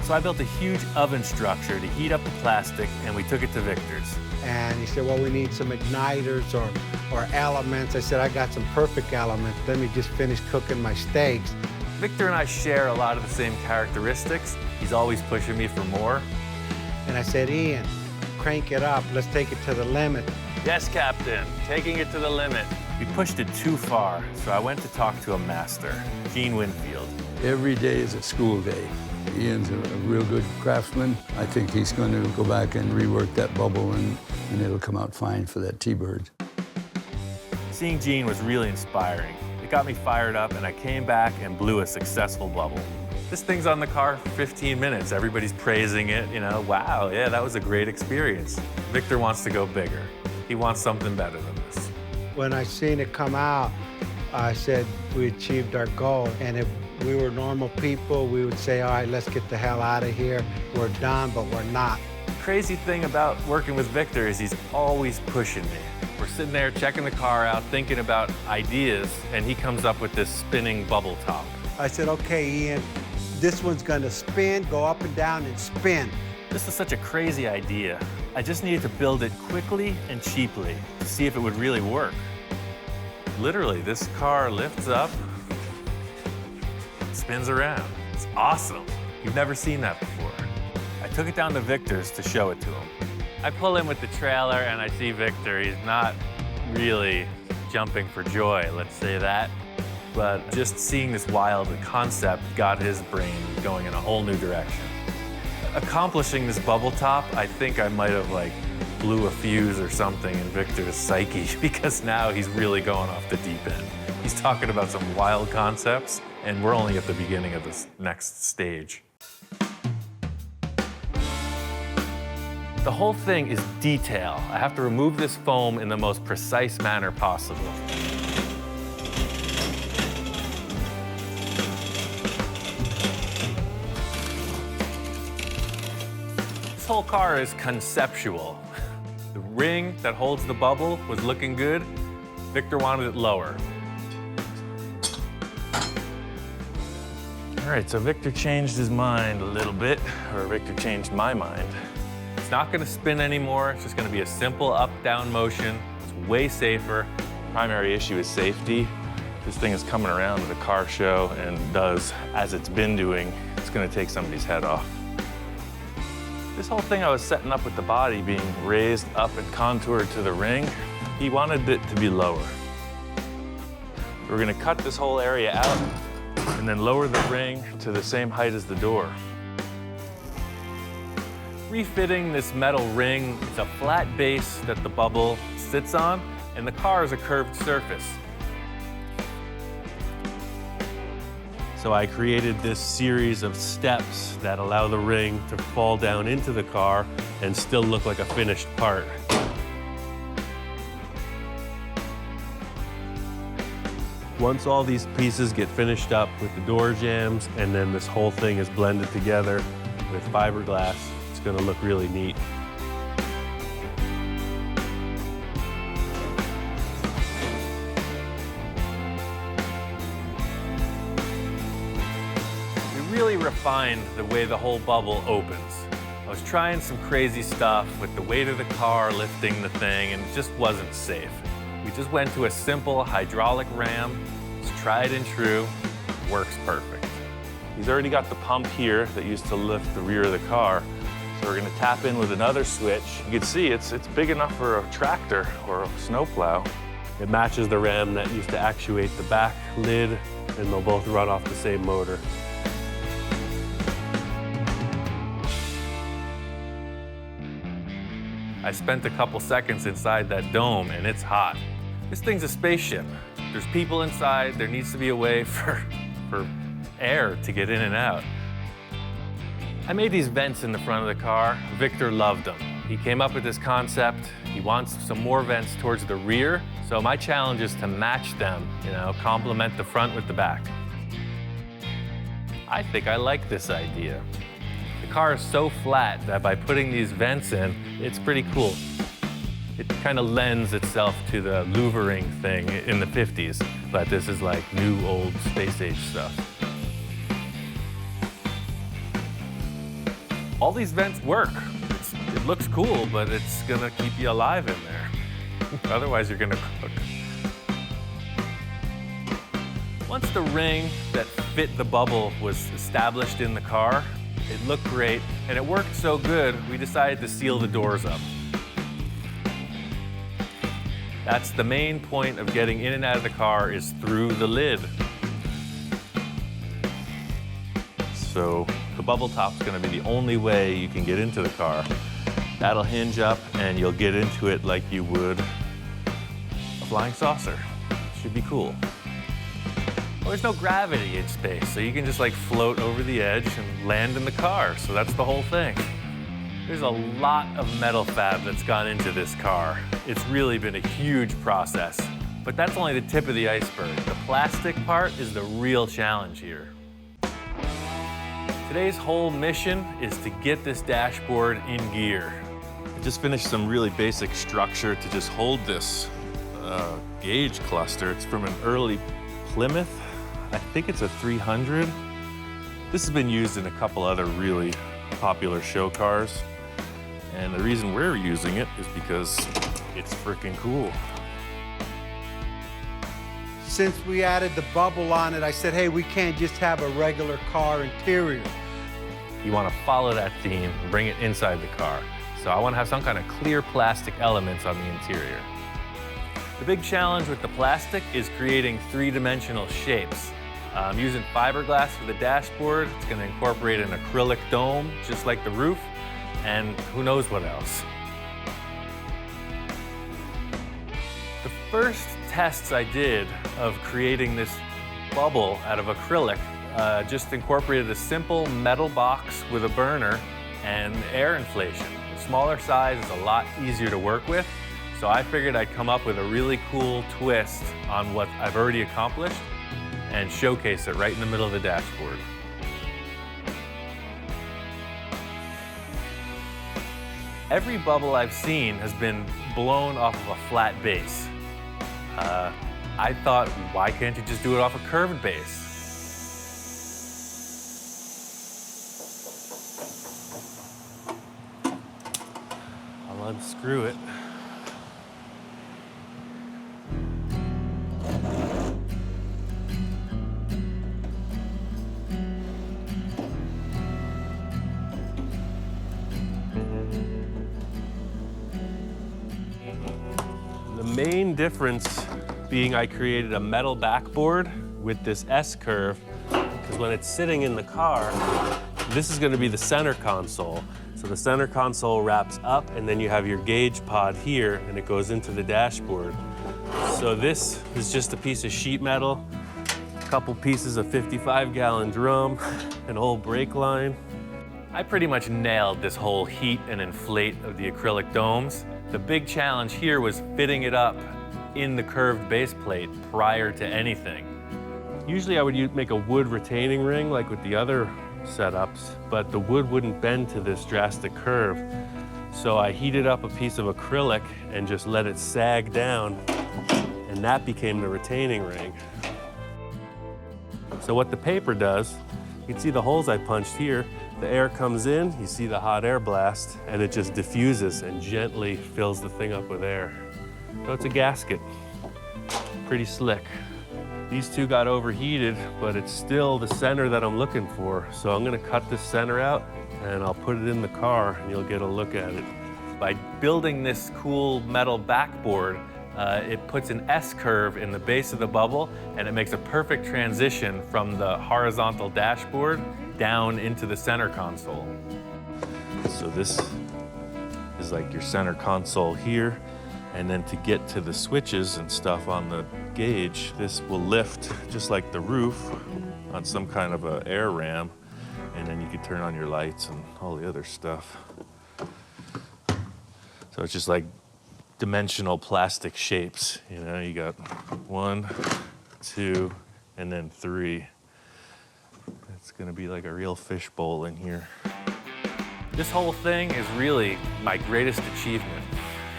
So I built a huge oven structure to heat up the plastic, and we took it to Victor's. And he said, well, we need some igniters or elements. I said, I got some perfect elements. Let me just finish cooking my steaks. Victor and I share a lot of the same characteristics. He's always pushing me for more. And I said, Ian, crank it up. Let's take it to the limit. Yes, Captain, taking it to the limit. We pushed it too far, so I went to talk to a master, Gene Winfield. Every day is a school day. Ian's a real good craftsman. I think he's going to go back and rework that bubble, and it'll come out fine for that T-Bird. Seeing Gene was really inspiring. It got me fired up, and I came back and blew a successful bubble. This thing's on the car for 15 minutes. Everybody's praising it, you know, wow, yeah, that was a great experience. Victor wants to go bigger. He wants something better than this. When I seen it come out, I said we achieved our goal. And if we were normal people, we would say, all right, let's get the hell out of here. We're done, but we're not. The crazy thing about working with Victor is he's always pushing me. We're sitting there checking the car out, thinking about ideas, and he comes up with this spinning bubble top. I said, okay, Ian, this one's gonna spin, go up and down and spin. This is such a crazy idea. I just needed to build it quickly and cheaply to see if it would really work. Literally, this car lifts up, spins around. It's awesome. You've never seen that before. I took it down to Victor's to show it to him. I pull in with the trailer and I see Victor. He's not really jumping for joy, let's say that. But just seeing this wild concept got his brain going in a whole new direction. Accomplishing this bubble top, I think I might have blew a fuse or something in Victor's psyche, because now he's really going off the deep end. He's talking about some wild concepts, and we're only at the beginning of this next stage. The whole thing is detail. I have to remove this foam in the most precise manner possible. This whole car is conceptual. The ring that holds the bubble was looking good. Victor wanted it lower. All right, so Victor changed his mind a little bit, or Victor changed my mind. It's not gonna spin anymore. It's just gonna be a simple up-down motion. It's way safer. Primary issue is safety. This thing is coming around at a car show and does, as it's been doing, it's gonna take somebody's head off. This whole thing I was setting up with the body being raised up and contoured to the ring, he wanted it to be lower. We're gonna cut this whole area out and then lower the ring to the same height as the door. Refitting this metal ring, it's a flat base that the bubble sits on, and the car is a curved surface. So I created this series of steps that allow the ring to fall down into the car and still look like a finished part. Once all these pieces get finished up with the door jambs, and then this whole thing is blended together with fiberglass, it's gonna look really neat. We really refined the way the whole bubble opens. I was trying some crazy stuff with the weight of the car lifting the thing, and it just wasn't safe. We just went to a simple hydraulic ram. It's tried and true, works perfect. He's already got the pump here that used to lift the rear of the car. So we're gonna tap in with another switch. You can see it's big enough for a tractor or a snowplow. It matches the ram that used to actuate the back lid, and they'll both run off the same motor. I spent a couple seconds inside that dome, and it's hot. This thing's a spaceship. There's people inside. There needs to be a way for air to get in and out. I made these vents in the front of the car. Victor loved them. He came up with this concept. He wants some more vents towards the rear. So my challenge is to match them, complement the front with the back. I think I like this idea. The car is so flat that by putting these vents in, it's pretty cool. It kind of lends itself to the louvering thing in the 50s, but this is like new, old space age stuff. All these vents work. It looks cool, but it's gonna keep you alive in there. Otherwise, you're gonna cook. Once the ring that fit the bubble was established in the car, it looked great, and it worked so good, we decided to seal the doors up. That's the main point of getting in and out of the car, is through the lid. So the bubble top's gonna be the only way you can get into the car. That'll hinge up and you'll get into it like you would a flying saucer. Should be cool. Well, there's no gravity in space, so you can just float over the edge and land in the car. So that's the whole thing. There's a lot of metal fab that's gone into this car. It's really been a huge process. But that's only the tip of the iceberg. The plastic part is the real challenge here. Today's whole mission is to get this dashboard in gear. I just finished some really basic structure to just hold this gauge cluster. It's from an early Plymouth. I think it's a 300. This has been used in a couple other really popular show cars. And the reason we're using it is because it's freaking cool. Since we added the bubble on it, I said, hey, we can't just have a regular car interior. You want to follow that theme and bring it inside the car. So I want to have some kind of clear plastic elements on the interior. The big challenge with the plastic is creating three-dimensional shapes. I'm using fiberglass for the dashboard. It's going to incorporate an acrylic dome, just like the roof, and who knows what else. The first tests I did of creating this bubble out of acrylic. Just incorporated a simple metal box with a burner and air inflation. Smaller size is a lot easier to work with, so I figured I'd come up with a really cool twist on what I've already accomplished and showcase it right in the middle of the dashboard. Every bubble I've seen has been blown off of a flat base. I thought, why can't you just do it off a curved base? I'll unscrew it. The main difference being I created a metal backboard with this S-curve, because when it's sitting in the car, this is going to be the center console. So the center console wraps up, and then you have your gauge pod here, and it goes into the dashboard. So this is just a piece of sheet metal, a couple pieces of 55-gallon drum, an old brake line. I pretty much nailed this whole heat and inflate of the acrylic domes. The big challenge here was fitting it up in the curved base plate prior to anything. Usually I would make a wood retaining ring like with the other setups, but the wood wouldn't bend to this drastic curve. So I heated up a piece of acrylic and just let it sag down, and that became the retaining ring. So what the paper does, you can see the holes I punched here. The air comes in, you see the hot air blast, and it just diffuses and gently fills the thing up with air. So it's a gasket, pretty slick. These two got overheated, but it's still the center that I'm looking for. So I'm gonna cut this center out and I'll put it in the car and you'll get a look at it. By building this cool metal backboard, it puts an S-curve in the base of the bubble and it makes a perfect transition from the horizontal dashboard down into the center console. So this is like your center console here. And then to get to the switches and stuff on the gauge, this will lift just like the roof on some kind of a air ram. And then you can turn on your lights and all the other stuff. So it's just like dimensional plastic shapes. You know, you got 1, 2, and then 3. It's gonna be like a real fishbowl in here. This whole thing is really my greatest achievement.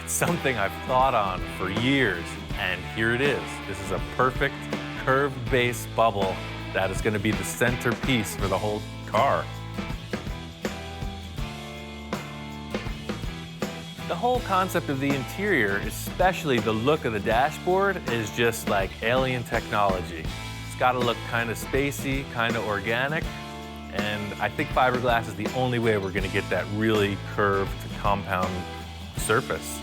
It's something I've thought on for years, and here it is. This is a perfect curved base bubble that is gonna be the centerpiece for the whole car. The whole concept of the interior, especially the look of the dashboard, is just like alien technology. It's gotta look kind of spacey, kind of organic, and I think fiberglass is the only way we're gonna get that really curved compound surface.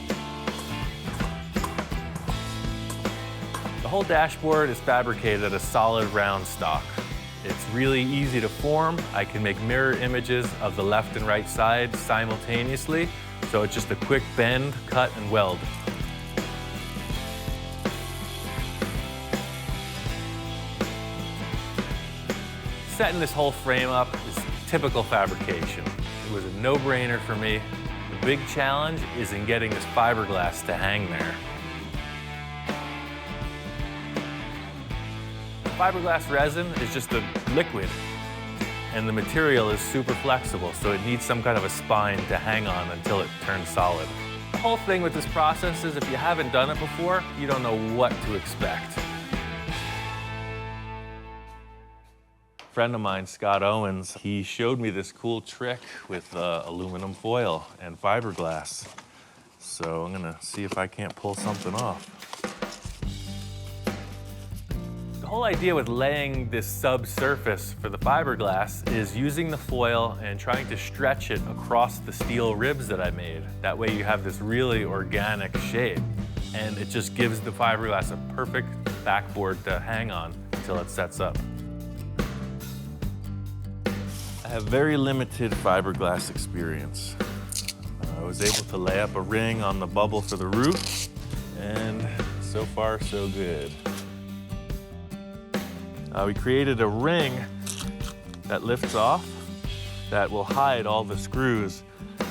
The whole dashboard is fabricated at a solid round stock. It's really easy to form. I can make mirror images of the left and right side simultaneously, so it's just a quick bend, cut, and weld. Setting this whole frame up is typical fabrication. It was a no-brainer for me. The big challenge is in getting this fiberglass to hang there. Fiberglass resin is just a liquid, and the material is super flexible, so it needs some kind of a spine to hang on until it turns solid. The whole thing with this process is if you haven't done it before, you don't know what to expect. A friend of mine, Scott Owens, he showed me this cool trick with aluminum foil and fiberglass. So I'm gonna see if I can't pull something off. The whole idea with laying this subsurface for the fiberglass is using the foil and trying to stretch it across the steel ribs that I made. That way you have this really organic shape, and it just gives the fiberglass a perfect backboard to hang on until it sets up. I have very limited fiberglass experience. I was able to lay up a ring on the bubble for the roof, and so far so good. We created a ring that lifts off that will hide all the screws.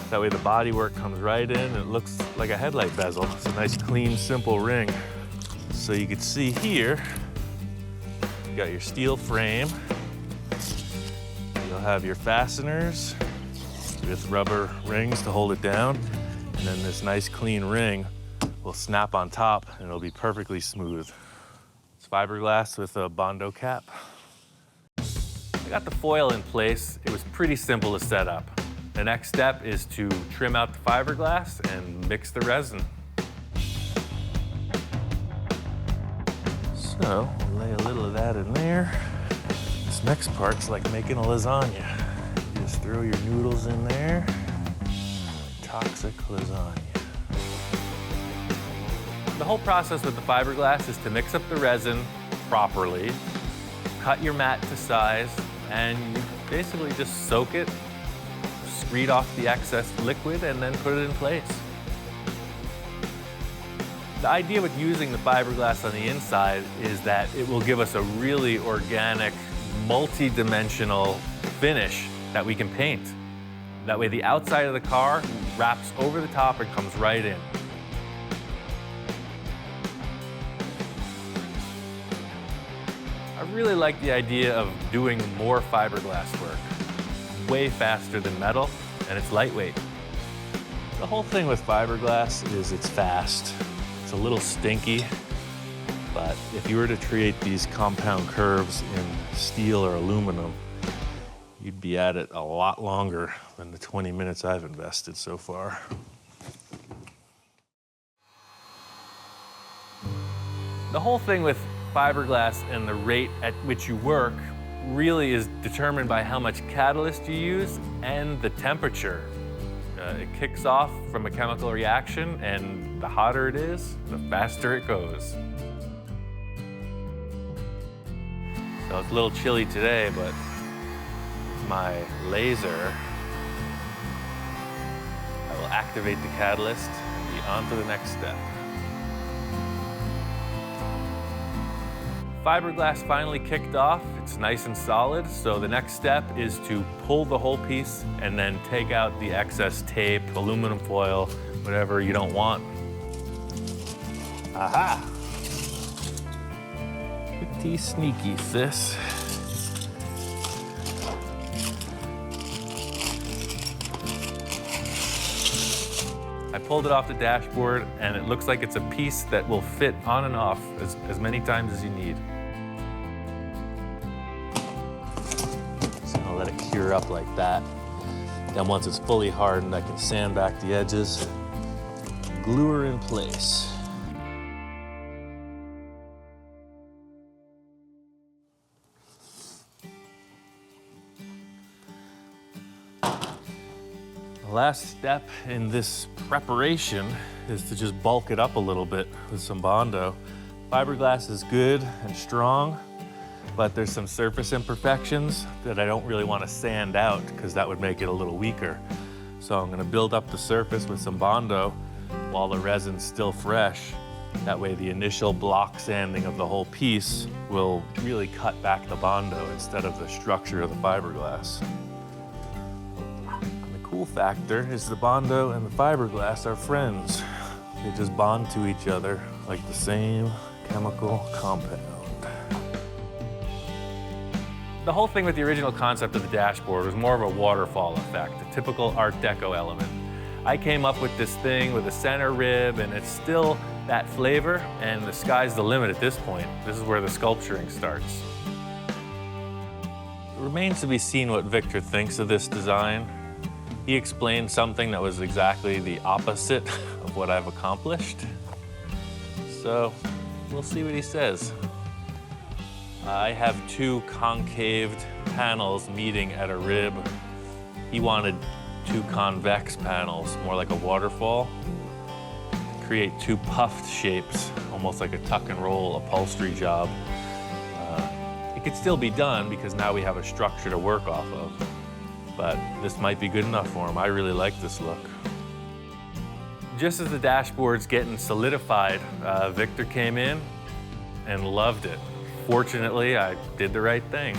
That way the bodywork comes right in and it looks like a headlight bezel. It's a nice, clean, simple ring. So you can see here, you got your steel frame. You'll have your fasteners with rubber rings to hold it down. And then this nice, clean ring will snap on top and it'll be perfectly smooth. It's fiberglass with a Bondo cap. I got the foil in place. It was pretty simple to set up. The next step is to trim out the fiberglass and mix the resin. So, we'll lay a little of that in there. This next part's like making a lasagna. You just throw your noodles in there. Toxic lasagna. The whole process with the fiberglass is to mix up the resin properly, cut your mat to size, and you basically just soak it, screed off the excess liquid, and then put it in place. The idea with using the fiberglass on the inside is that it will give us a really organic, multi-dimensional finish that we can paint. That way the outside of the car wraps over the top and comes right in. I really like the idea of doing more fiberglass work. Way faster than metal, and it's lightweight. The whole thing with fiberglass is it's fast. It's a little stinky, but if you were to create these compound curves in steel or aluminum, you'd be at it a lot longer than the 20 minutes I've invested so far. The whole thing with fiberglass and the rate at which you work really is determined by how much catalyst you use and the temperature. It kicks off from a chemical reaction, and the hotter it is, the faster it goes. So it's a little chilly today, but with my laser, I will activate the catalyst and be on to the next step. Fiberglass finally kicked off. It's nice and solid, so the next step is to pull the whole piece and then take out the excess tape, aluminum foil, whatever you don't want. Aha! Pretty sneaky, sis. I pulled it off the dashboard, and it looks like it's a piece that will fit on and off as many times as you need. Let it cure up like that. Then once it's fully hardened, I can sand back the edges, glue her in place. The last step in this preparation is to just bulk it up a little bit with some Bondo. Fiberglass is good and strong, but there's some surface imperfections that I don't really want to sand out because that would make it a little weaker. So I'm going to build up the surface with some Bondo while the resin's still fresh. That way the initial block sanding of the whole piece will really cut back the Bondo instead of the structure of the fiberglass. And the cool factor is the Bondo and the fiberglass are friends. They just bond to each other like the same chemical compound. The whole thing with the original concept of the dashboard was more of a waterfall effect, a typical Art Deco element. I came up with this thing with a center rib, and it's still that flavor, and the sky's the limit at this point. This is where the sculpturing starts. It remains to be seen what Victor thinks of this design. He explained something that was exactly the opposite of what I've accomplished. So we'll see what he says. I have two concaved panels meeting at a rib. He wanted two convex panels, more like a waterfall. Create two puffed shapes, almost like a tuck and roll upholstery job. It could still be done because now we have a structure to work off of. But this might be good enough for him. I really like this look. Just as the dashboard's getting solidified, Victor came in and loved it. fortunately, I did the right thing.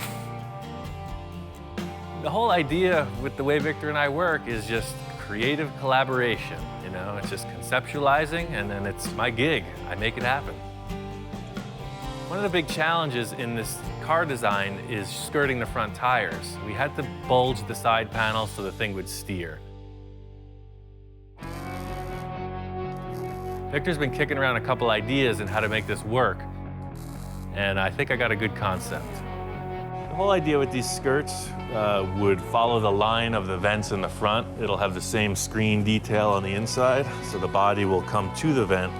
The whole idea with the way Victor and I work is just creative collaboration. You know, it's just conceptualizing, and then it's my gig. I make it happen. One of the big challenges in this car design is skirting the front tires. We had to bulge the side panels so the thing would steer. Victor's been kicking around a couple ideas on how to make this work, and I think I got a good concept. The whole idea with these skirts would follow the line of the vents in the front. It'll have the same screen detail on the inside, so the body will come to the vent.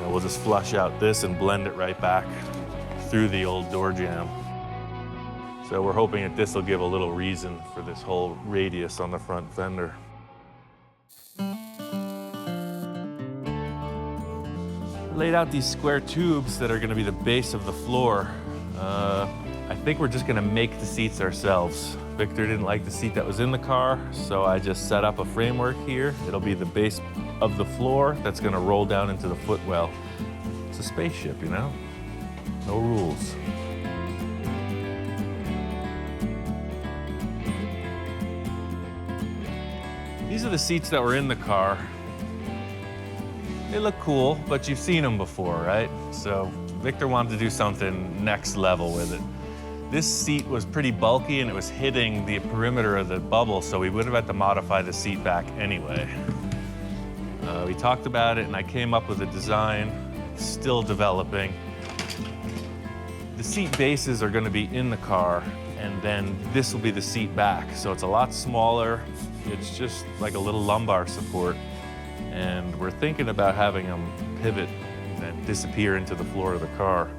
We'll just flush out this and blend it right back through the old door jamb. So we're hoping that this will give a little reason for this whole radius on the front fender. Laid out these square tubes that are going to be the base of the floor. I think we're just going to make the seats ourselves. Victor didn't like the seat that was in the car, so I just set up a framework here. It'll be the base of the floor that's going to roll down into the footwell. It's a spaceship, you know? No rules. These are the seats that were in the car. They look cool, but you've seen them before, right? So Victor wanted to do something next level with it. This seat was pretty bulky and it was hitting the perimeter of the bubble, so we would have had to modify the seat back anyway. We talked about it and I came up with a design, still developing. The seat bases are going to be in the car, and then this will be the seat back. So it's a lot smaller. It's just like a little lumbar support. And we're thinking about having them pivot and disappear into the floor of the car.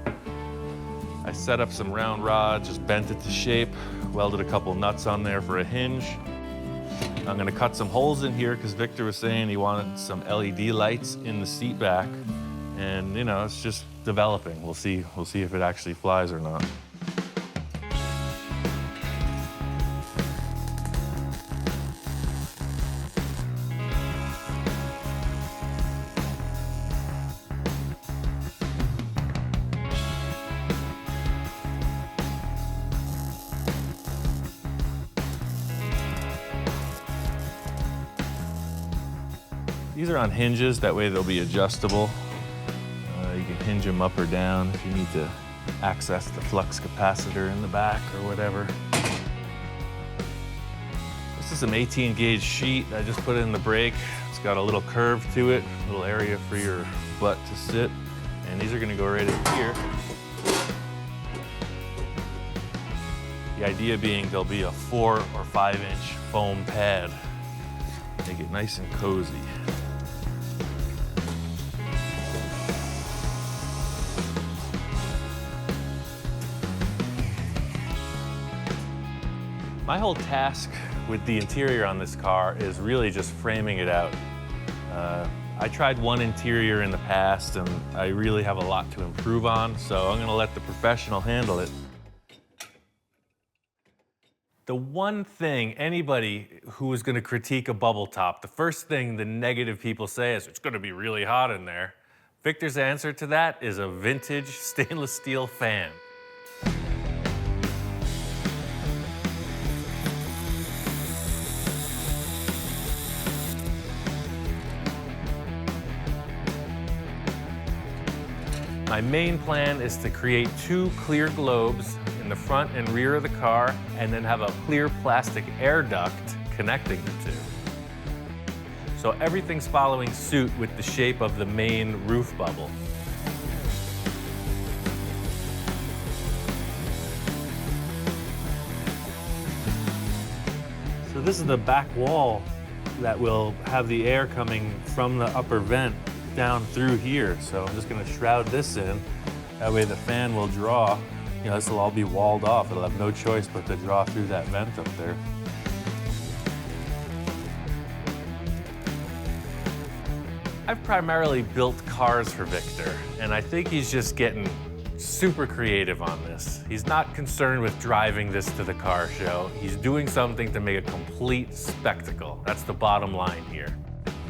I set up some round rods, just bent it to shape, welded a couple nuts on there for a hinge. I'm gonna cut some holes in here because Victor was saying he wanted some LED lights in the seat back. And you know, it's just developing. We'll see if it actually flies or not. These are on hinges, that way they'll be adjustable. You can hinge them up or down if you need to access the flux capacitor in the back or whatever. This is an 18 gauge sheet. I just put it in the brake. It's got a little curve to it, a little area for your butt to sit. And these are gonna go right in here. The idea being there'll be a 4 or 5 inch foam pad. Make it nice and cozy. My whole task with the interior on this car is really just framing it out. I tried one interior in the past and I really have a lot to improve on, so I'm gonna let the professional handle it. The one thing anybody who is gonna critique a bubble top, the first thing the negative people say is, it's gonna be really hot in there. Victor's answer to that is a vintage stainless steel fan. My main plan is to create 2 clear globes in the front and rear of the car, and then have a clear plastic air duct connecting the 2. So everything's following suit with the shape of the main roof bubble. So this is the back wall that will have the air coming from the upper vent down through here. So I'm just gonna shroud this in. That way the fan will draw. You know, this will all be walled off. It'll have no choice but to draw through that vent up there. I've primarily built cars for Victor, and I think he's just getting super creative on this. He's not concerned with driving this to the car show. He's doing something to make a complete spectacle. That's the bottom line here.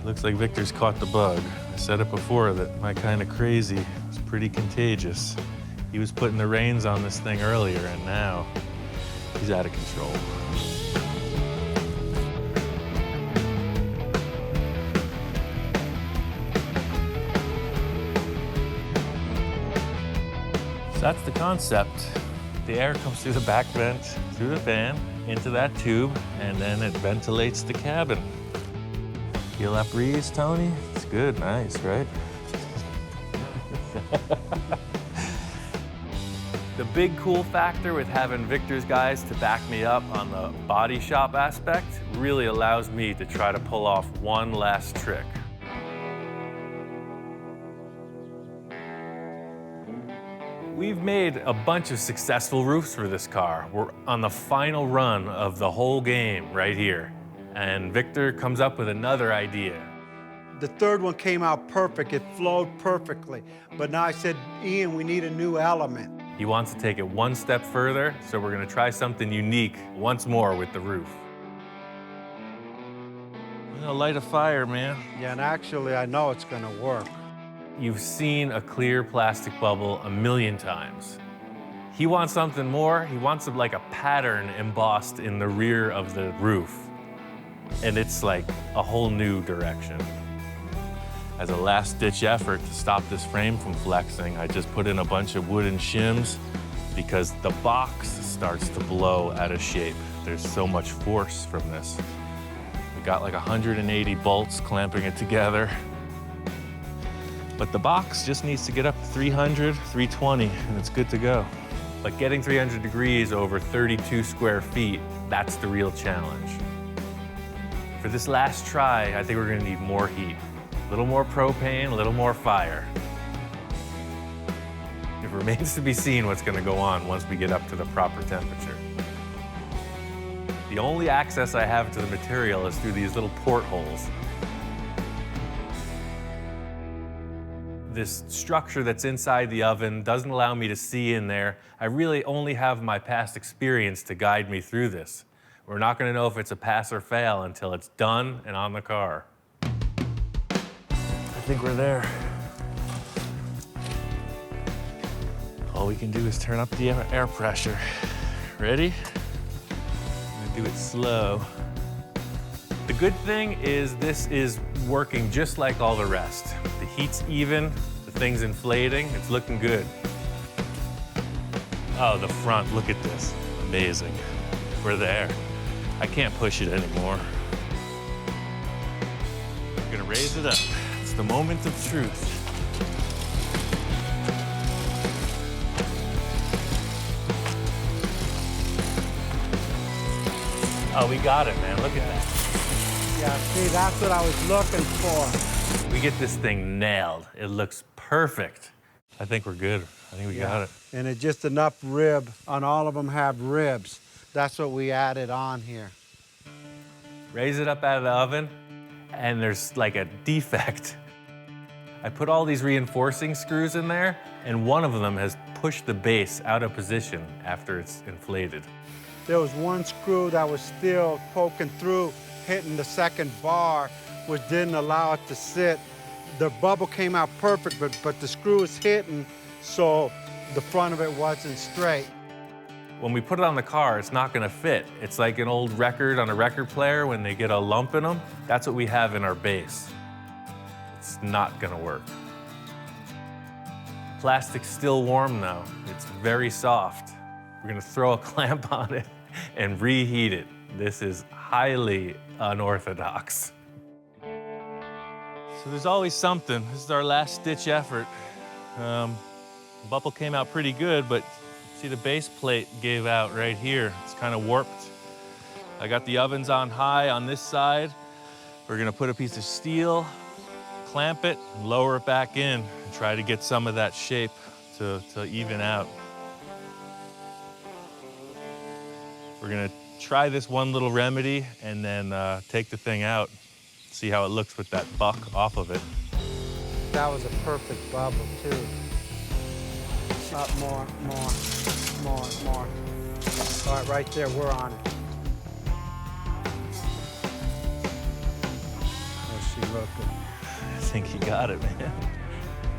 Looks like Victor's caught the bug. I said it before that my kind of crazy is pretty contagious. He was putting the reins on this thing earlier, and now he's out of control. So that's the concept. The air comes through the back vent, through the fan, into that tube, and then it ventilates the cabin. Feel that breeze, Tony? It's good, nice, right? The big cool factor with having Victor's guys to back me up on the body shop aspect really allows me to try to pull off one last trick. We've made a bunch of successful roofs for this car. We're on the final run of the whole game right here. And Victor comes up with another idea. The third one came out perfect. It flowed perfectly. But now I said, Ian, we need a new element. He wants to take it one step further, so we're gonna try something unique once more with the roof. I'm gonna light a fire, man. Yeah, and actually, I know it's gonna work. You've seen a clear plastic bubble a million times. He wants something more. He wants like a pattern embossed in the rear of the roof. And it's like a whole new direction. As a last-ditch effort to stop this frame from flexing, I just put in a bunch of wooden shims because the box starts to blow out of shape. There's so much force from this. We got like 180 bolts clamping it together. But the box just needs to get up to 300, 320, and it's good to go. But getting 300 degrees over 32 square feet, that's the real challenge. For this last try, I think we're gonna need more heat. A little more propane, a little more fire. It remains to be seen what's gonna go on once we get up to the proper temperature. The only access I have to the material is through these little portholes. This structure that's inside the oven doesn't allow me to see in there. I really only have my past experience to guide me through this. We're not gonna know if it's a pass or fail until it's done and on the car. I think we're there. All we can do is turn up the air pressure. Ready? I'm gonna do it slow. The good thing is this is working just like all the rest. The heat's even, the thing's inflating, it's looking good. Oh, the front, look at this. Amazing. We're there. I can't push it anymore. I'm gonna raise it up. It's the moment of truth. Oh, we got it, man. Look at that. Yeah, see, that's what I was looking for. We get this thing nailed. It looks perfect. I think we're good. I think we got it. And it's just enough rib, and all of them have ribs. That's what we added on here. Raise it up out of the oven, and there's like a defect. I put all these reinforcing screws in there, and one of them has pushed the base out of position after it's inflated. There was one screw that was still poking through, hitting the second bar, which didn't allow it to sit. The bubble came out perfect, but the screw was hitting, so the front of it wasn't straight. When we put it on the car, it's not gonna fit. It's like an old record on a record player when they get a lump in them. That's what we have in our base. It's not gonna work. Plastic's still warm though. It's very soft. We're gonna throw a clamp on it and reheat it. This is highly unorthodox. So there's always something. This is our last ditch effort. The bubble came out pretty good, but see the base plate gave out right here. It's kind of warped. I got the ovens on high on this side. We're gonna put a piece of steel, clamp it, and lower it back in, and try to get some of that shape to even out. We're gonna try this one little remedy and then take the thing out, see how it looks with that buck off of it. That was a perfect bubble too. Up more. All right, right there, we're on it. How's she looking? I think you got it, man.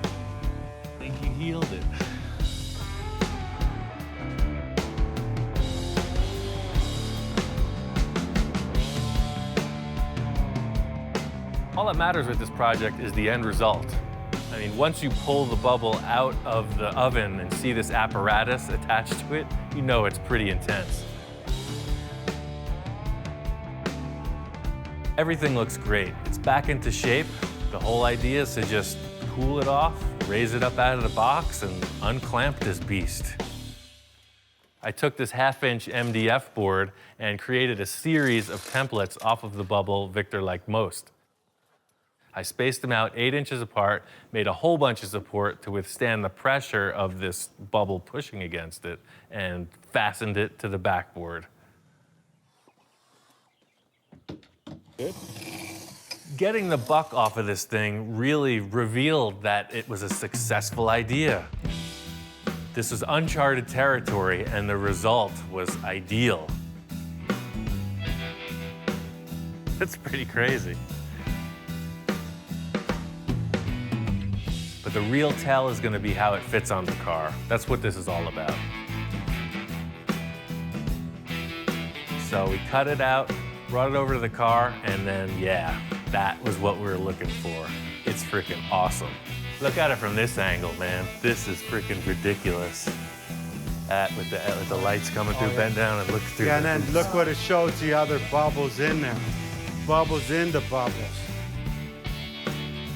I think you healed it. All that matters with this project is the end result. I mean, once you pull the bubble out of the oven and see this apparatus attached to it, you know it's pretty intense. Everything looks great. It's back into shape. The whole idea is to just cool it off, raise it up out of the box, and unclamp this beast. I took this 1/2-inch MDF board and created a series of templates off of the bubble Victor liked most. I spaced them out 8 inches apart, made a whole bunch of support to withstand the pressure of this bubble pushing against it, and fastened it to the backboard. Good. Getting the buck off of this thing really revealed that it was a successful idea. This was uncharted territory, and the result was ideal. It's pretty crazy. But the real tell is going to be how it fits on the car. That's what this is all about. So we cut it out, brought it over to the car, and then, yeah, that was what we were looking for. It's freaking awesome. Look at it from this angle, man. This is freaking ridiculous. That with the lights coming through, bend down and look through. Yeah, and then look what it shows, the other bubbles in there. Bubbles in the bubbles.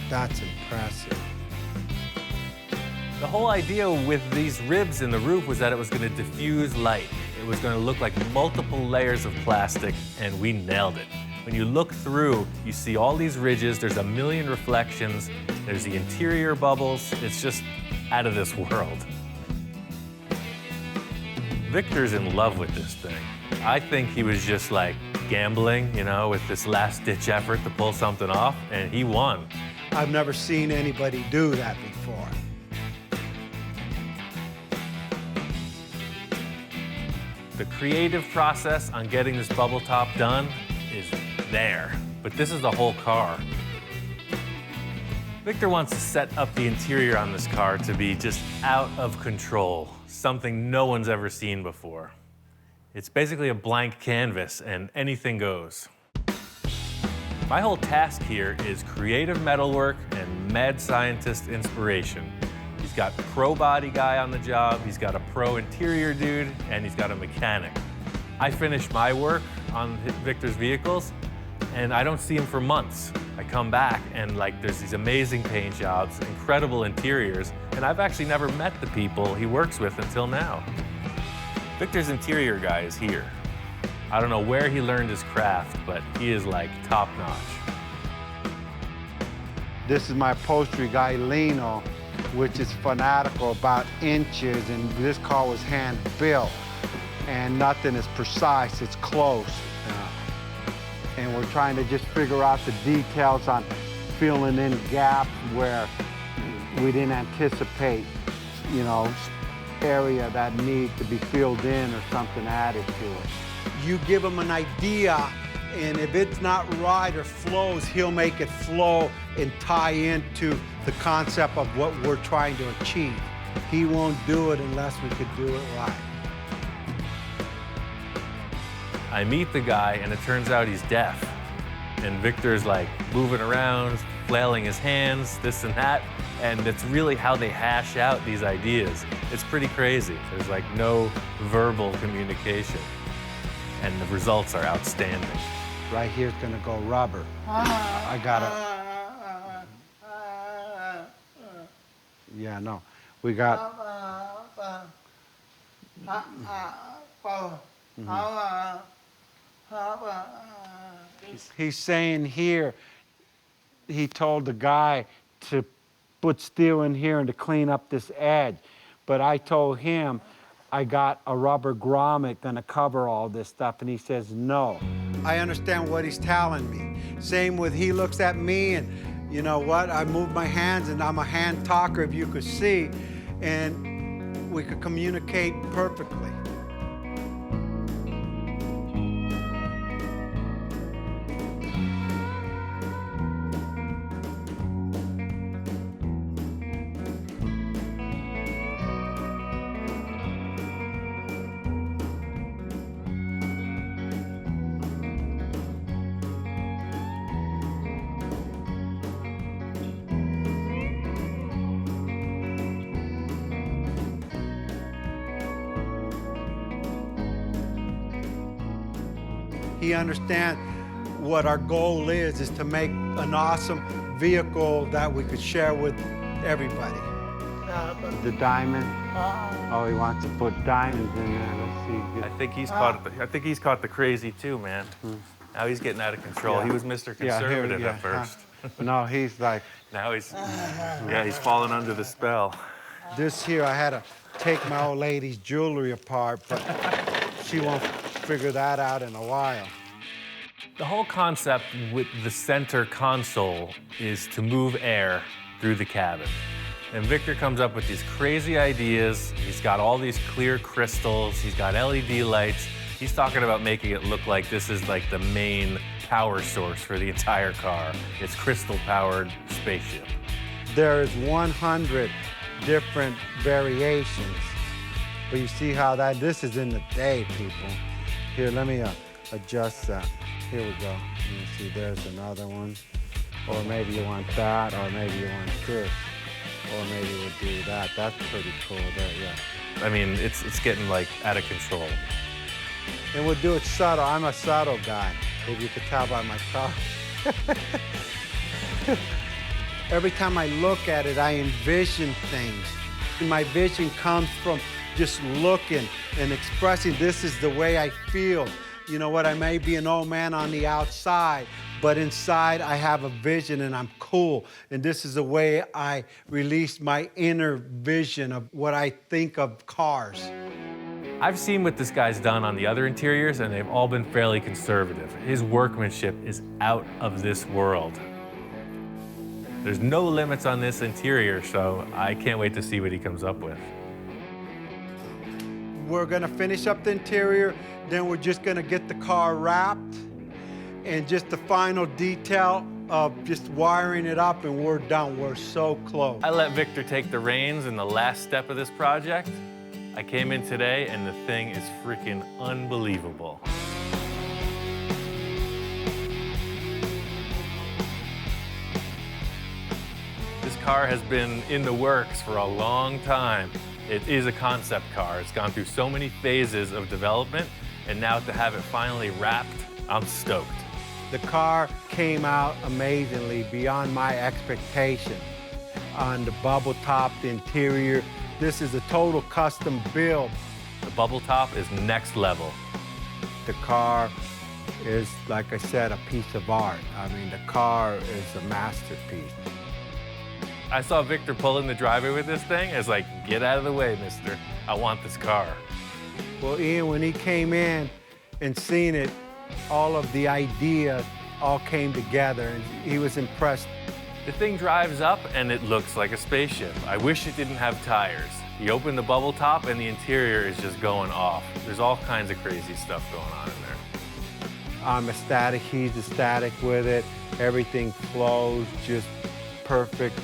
That's impressive. The whole idea with these ribs in the roof was that it was going to diffuse light. It was going to look like multiple layers of plastic, and we nailed it. When you look through, you see all these ridges, there's a million reflections, there's the interior bubbles, it's just out of this world. Victor's in love with this thing. I think he was just like gambling, you know, with this last-ditch effort to pull something off, and he won. I've never seen anybody do that before. The creative process on getting this bubble top done is there, but this is the whole car. Victor wants to set up the interior on this car to be just out of control, something no one's ever seen before. It's basically a blank canvas and anything goes. My whole task here is creative metalwork and mad scientist inspiration. He's got pro body guy on the job, he's got a pro interior dude, and he's got a mechanic. I finish my work on Victor's vehicles, and I don't see him for months. I come back and like there's these amazing paint jobs, incredible interiors, and I've actually never met the people he works with until now. Victor's interior guy is here. I don't know where he learned his craft, but he is like top notch. This is my upholstery guy, Lino, which is fanatical about inches, and this car was hand built, and nothing is precise, it's close. And we're trying to just figure out the details on filling in gaps where we didn't anticipate, you know, area that need to be filled in or something added to it. You give him an idea, and if it's not right or flows, he'll make it flow and tie into the concept of what we're trying to achieve. He won't do it unless we could do it right. I meet the guy, and it turns out he's deaf. And Victor's like moving around, flailing his hands, this and that. And it's really how they hash out these ideas. It's pretty crazy. There's like no verbal communication. And the results are outstanding. Right here is gonna go rubber. I gotta. Yeah, no. We got. He's saying here, he told the guy to put steel in here and to clean up this edge. But I told him I got a rubber grommet gonna cover all this stuff, and he says no. I understand what he's telling me. Same with he looks at me, and you know what? I move my hands, and I'm a hand talker, if you could see, and we could communicate perfectly. He understands what our goal is to make an awesome vehicle that we could share with everybody. The diamond. Oh, he wants to put diamonds in there. Let's see. I think he's caught the crazy too, man. Now he's getting out of control. Yeah. He was Mr. Conservative at first. No, he's like, Now he's fallen under the spell. this here, I had to take my old lady's jewelry apart, but she won't figure that out in a while. The whole concept with the center console is to move air through the cabin. And Victor comes up with these crazy ideas. He's got all these clear crystals. He's got LED lights. He's talking about making it look like this is like the main power source for the entire car. It's crystal-powered Spaceship. There's 100 different variations. But you see how this is in the day, people. Here, let me adjust that. Here we go. You see, there's another one. Or maybe you want that, or maybe you want this. Or maybe we'll do that. That's pretty cool there, yeah. I mean, it's getting like out of control. And we'll do it subtle. I'm a subtle guy, if you could tell by my car. Every time I look at it, I envision things. My vision comes from just looking and expressing, this is the way I feel. You know what, I may be an old man on the outside, but inside I have a vision and I'm cool. And this is the way I release my inner vision of what I think of cars. I've seen what this guy's done on the other interiors, and they've all been fairly conservative. His workmanship is out of this world. There's no limits on this interior, so I can't wait to see what he comes up with. We're gonna finish up the interior, then we're just gonna get the car wrapped, and just the final detail of just wiring it up, and we're done. We're so close. I let Victor take the reins in the last step of this project. I came in today, and the thing is freaking unbelievable. This car has been in the works for a long time. It is a concept car. It's gone through so many phases of development, and now to have it finally wrapped, I'm stoked. The car came out amazingly, beyond my expectation. On the bubble top, the interior, this is a total custom build. The bubble top is next level. The car is, like I said, a piece of art. I mean, the car is a masterpiece. I saw Victor pull in the driveway with this thing. I was like, get out of the way, mister. I want this car. Well, Ian, when he came in and seen it, all of the ideas all came together, and he was impressed. The thing drives up, and it looks like a spaceship. I wish it didn't have tires. You open the bubble top, and the interior is just going off. There's all kinds of crazy stuff going on in there. I'm ecstatic. He's ecstatic with it. Everything flows just perfect.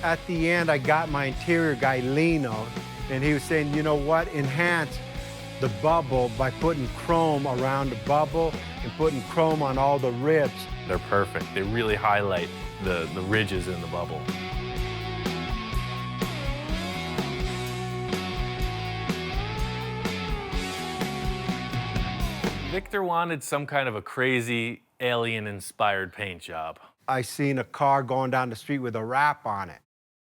At the end, I got my interior guy, Lino, and he was saying, you know what, enhance the bubble by putting chrome around the bubble and putting chrome on all the ribs. They're perfect. They really highlight the ridges in the bubble. Victor wanted some kind of a crazy alien-inspired paint job. I seen a car going down the street with a wrap on it.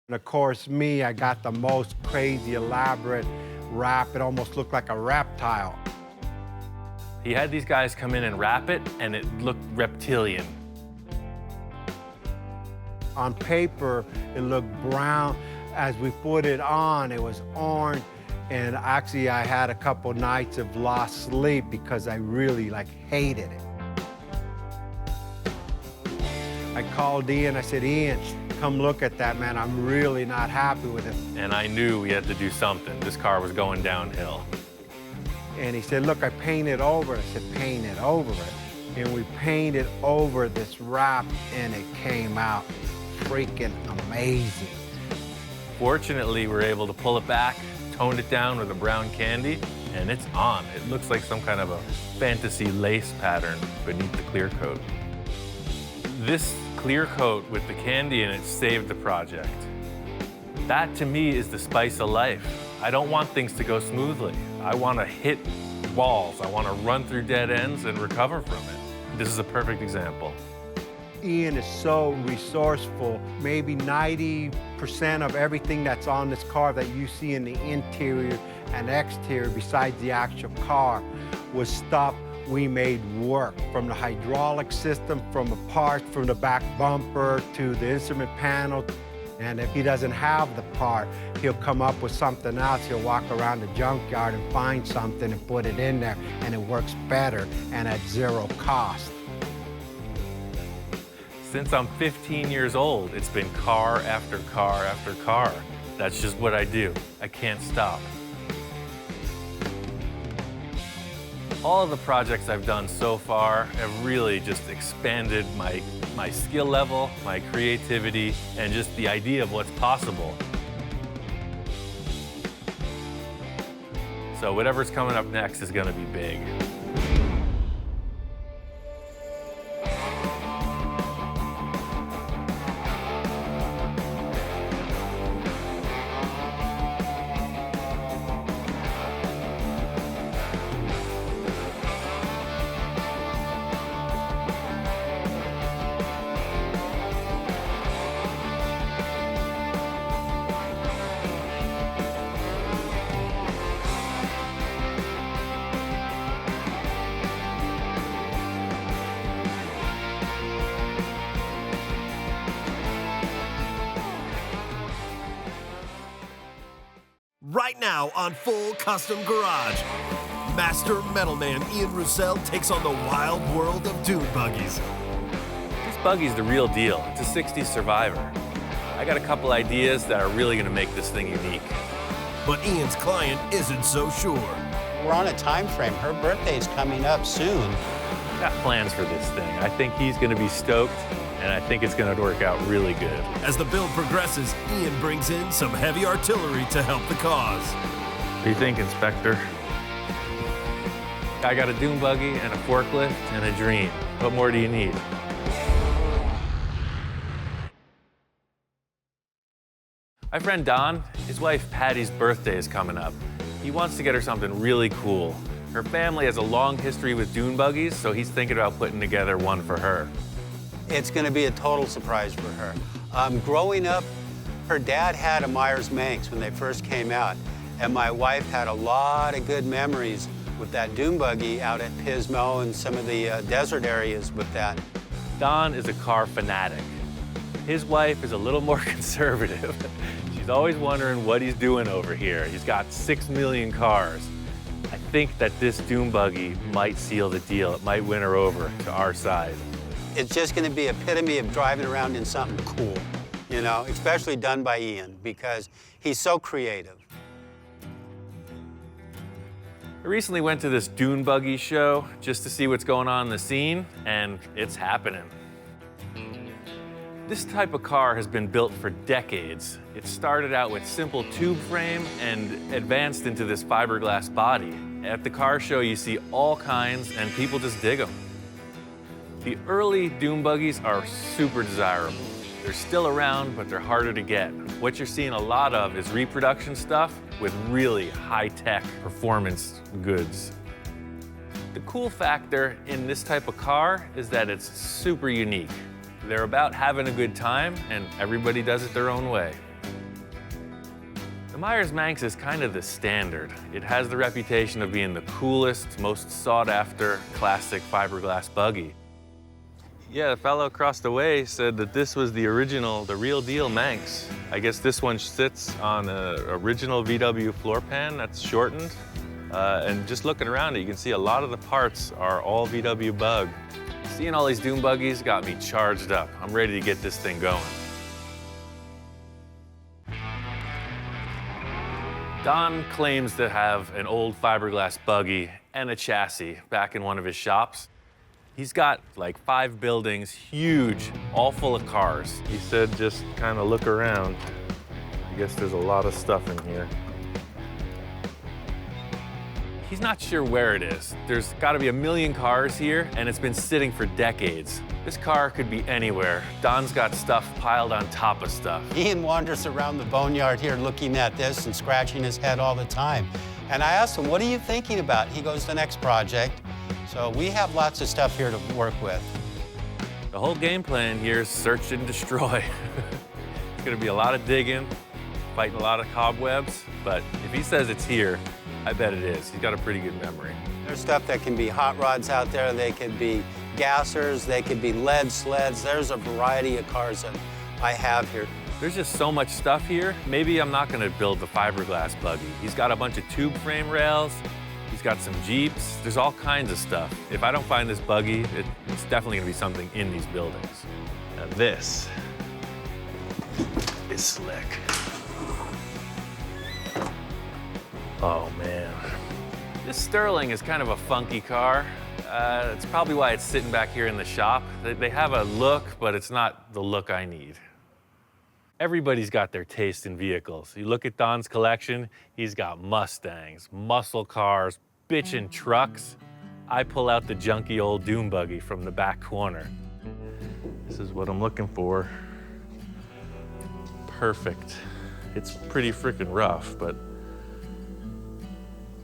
And of course, me, I got the most crazy, elaborate wrap. It almost looked like a reptile. He had these guys come in and wrap it, and it looked reptilian. On paper, it looked brown. As we put it on, it was orange. And actually, I had a couple nights of lost sleep because I really hated it. I called Ian, I said, Ian, come look at that, man. I'm really not happy with it. And I knew we had to do something. This car was going downhill. And he said, look, I painted over it. I said, paint it over it. And we painted over this wrap, and it came out freaking amazing. Fortunately, we were able to pull it back, toned it down with a brown candy, and it's on. It looks like some kind of a fantasy lace pattern beneath the clear coat. This clear coat with the candy in it saved the project. That, to me, is the spice of life. I don't want things to go smoothly. I want to hit walls. I want to run through dead ends and recover from it. This is a perfect example. Ian is so resourceful. Maybe 90% of everything that's on this car that you see in the interior and exterior, besides the actual car, was stuff we made work. From the hydraulic system, from the parts, from the back bumper to the instrument panel. And if he doesn't have the part, he'll come up with something else. He'll walk around the junkyard and find something and put it in there, and it works better and at zero cost. Since I'm 15 years old, it's been car after car after car. That's just what I do. I can't stop. All of the projects I've done so far have really just expanded my skill level, my creativity, and just the idea of what's possible. So whatever's coming up next is gonna be big. Right now on Full Custom Garage, Master Metal Man Ian Rousell takes on the wild world of dune buggies. This buggy's the real deal. It's a 60s survivor. I got a couple ideas that are really gonna make this thing unique. But Ian's client isn't so sure. We're on a time frame. Her birthday's coming up soon. Got plans for this thing. I think he's gonna be stoked, and I think it's gonna work out really good. As the build progresses, Ian brings in some heavy artillery to help the cause. What do you think, Inspector? I got a dune buggy and a forklift and a dream. What more do you need? My friend Don, his wife Patty's birthday is coming up. He wants to get her something really cool. Her family has a long history with dune buggies, so he's thinking about putting together one for her. It's going to be a total surprise for her. Growing up, her dad had a Myers-Manx when they first came out, and my wife had a lot of good memories with that dune buggy out at Pismo and some of the desert areas with that. Don is a car fanatic. His wife is a little more conservative. She's always wondering what he's doing over here. He's got 6 million cars. I think that this dune buggy might seal the deal. It might win her over to our side. It's just going to be epitome of driving around in something cool, you know, especially done by Ian, because he's so creative. I recently went to this dune buggy show just to see what's going on in the scene, and it's happening. This type of car has been built for decades. It started out with simple tube frame and advanced into this fiberglass body. At the car show, you see all kinds, and people just dig them. The early dune buggies are super desirable. They're still around, but they're harder to get. What you're seeing a lot of is reproduction stuff with really high-tech performance goods. The cool factor in this type of car is that it's super unique. They're about having a good time, and everybody does it their own way. The Myers-Manx is kind of the standard. It has the reputation of being the coolest, most sought-after classic fiberglass buggy. Yeah, the fellow across the way said that this was the original, the real deal Manx. I guess this one sits on an original VW floor pan that's shortened. And just looking around it, you can see a lot of the parts are all VW Bug. Seeing all these dune buggies got me charged up. I'm ready to get this thing going. Don claims to have an old fiberglass buggy and a chassis back in one of his shops. He's got like 5 buildings, huge, all full of cars. He said just kind of look around. I guess there's a lot of stuff in here. He's not sure where it is. There's got to be 1 million cars here, and it's been sitting for decades. This car could be anywhere. Don's got stuff piled on top of stuff. Ian wanders around the boneyard here looking at this and scratching his head all the time. And I asked him, what are you thinking about? He goes, the next project. So we have lots of stuff here to work with. The whole game plan here is search and destroy. It's gonna be a lot of digging, fighting a lot of cobwebs, but if he says it's here, I bet it is. He's got a pretty good memory. There's stuff that can be hot rods out there, they could be gassers, they could be lead sleds. There's a variety of cars that I have here. There's just so much stuff here. Maybe I'm not gonna build the fiberglass buggy. He's got a bunch of tube frame rails. He's got some Jeeps. There's all kinds of stuff. If I don't find this buggy, it's definitely gonna be something in these buildings. Now this is slick. Oh man. This Sterling is kind of a funky car. It's probably why it's sitting back here in the shop. They have a look, but it's not the look I need. Everybody's got their taste in vehicles. You look at Don's collection, he's got Mustangs, muscle cars, bitchin' trucks. I pull out the junky old Dune buggy from the back corner. This is what I'm looking for. Perfect. It's pretty freaking rough, but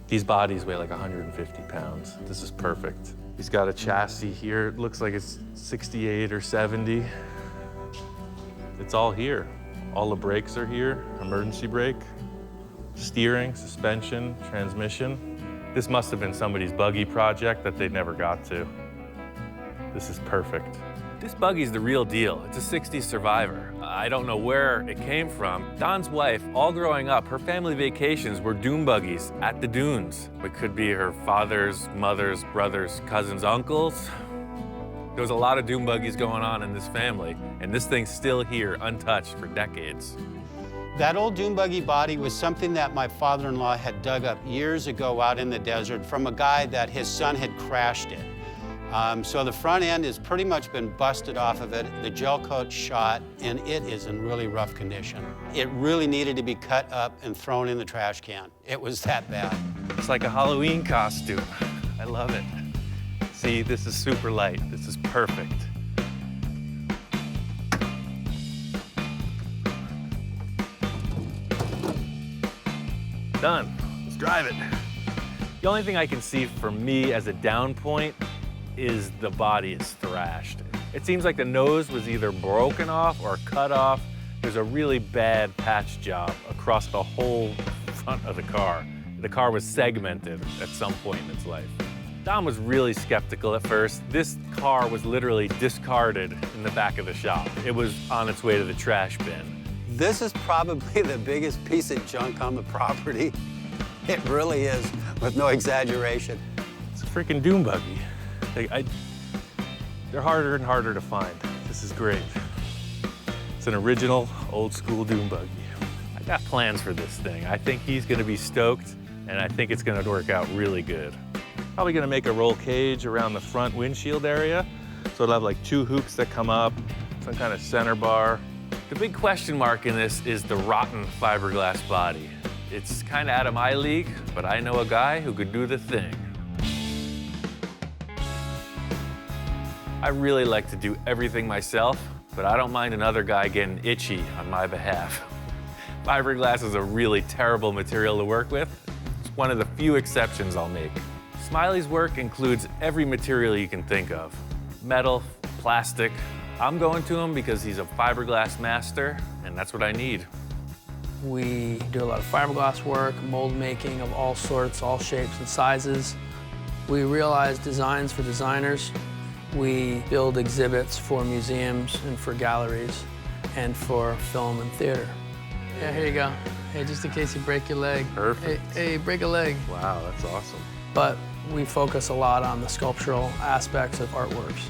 these bodies weigh like 150 pounds. This is perfect. He's got a chassis here. It looks like it's 68 or 70. It's all here. All the brakes are here, emergency brake, steering, suspension, transmission. This must have been somebody's buggy project that they never got to. This is perfect. This buggy's the real deal. It's a 60s survivor. I don't know where it came from. Don's wife, all growing up, her family vacations were dune buggies at the dunes. It could be her father's, mother's, brother's, cousin's, uncles. There was a lot of dune buggies going on in this family, and this thing's still here, untouched for decades. That old dune buggy body was something that my father-in-law had dug up years ago out in the desert from a guy that his son had crashed it. So the front end has pretty much been busted off of it, the gel coat shot, and it is in really rough condition. It really needed to be cut up and thrown in the trash can. It was that bad. It's like a Halloween costume. I love it. See, this is super light. This is perfect. Done. Let's drive it. The only thing I can see for me as a down point is the body is thrashed. It seems like the nose was either broken off or cut off. There's a really bad patch job across the whole front of the car. The car was segmented at some point in its life. Don was really skeptical at first. This car was literally discarded in the back of the shop. It was on its way to the trash bin. This is probably the biggest piece of junk on the property. It really is, with no exaggeration. It's a freaking dune buggy. They're harder and harder to find. This is great. It's an original, old school dune buggy. I got plans for this thing. I think he's gonna be stoked, and I think it's gonna work out really good. Probably gonna make a roll cage around the front windshield area. So it'll have like 2 hoops that come up, some kind of center bar. The big question mark in this is the rotten fiberglass body. It's kind of out of my league, but I know a guy who could do the thing. I really like to do everything myself, but I don't mind another guy getting itchy on my behalf. Fiberglass is a really terrible material to work with. It's one of the few exceptions I'll make. Smiley's work includes every material you can think of. Metal, plastic. I'm going to him because he's a fiberglass master, and that's what I need. We do a lot of fiberglass work, mold making of all sorts, all shapes and sizes. We realize designs for designers. We build exhibits for museums and for galleries and for film and theater. Yeah, here you go. Hey, just in case you break your leg. Perfect. Hey, break a leg. Wow, that's awesome. But we focus a lot on the sculptural aspects of artworks.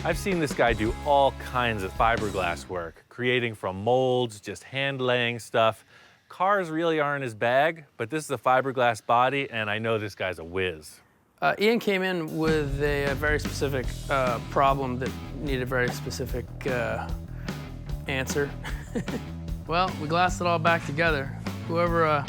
I've seen this guy do all kinds of fiberglass work, creating from molds, just hand-laying stuff. Cars really aren't his bag, but this is a fiberglass body, and I know this guy's a whiz. Ian came in with a very specific problem that needed a very specific answer. Well, we glassed it all back together. Whoever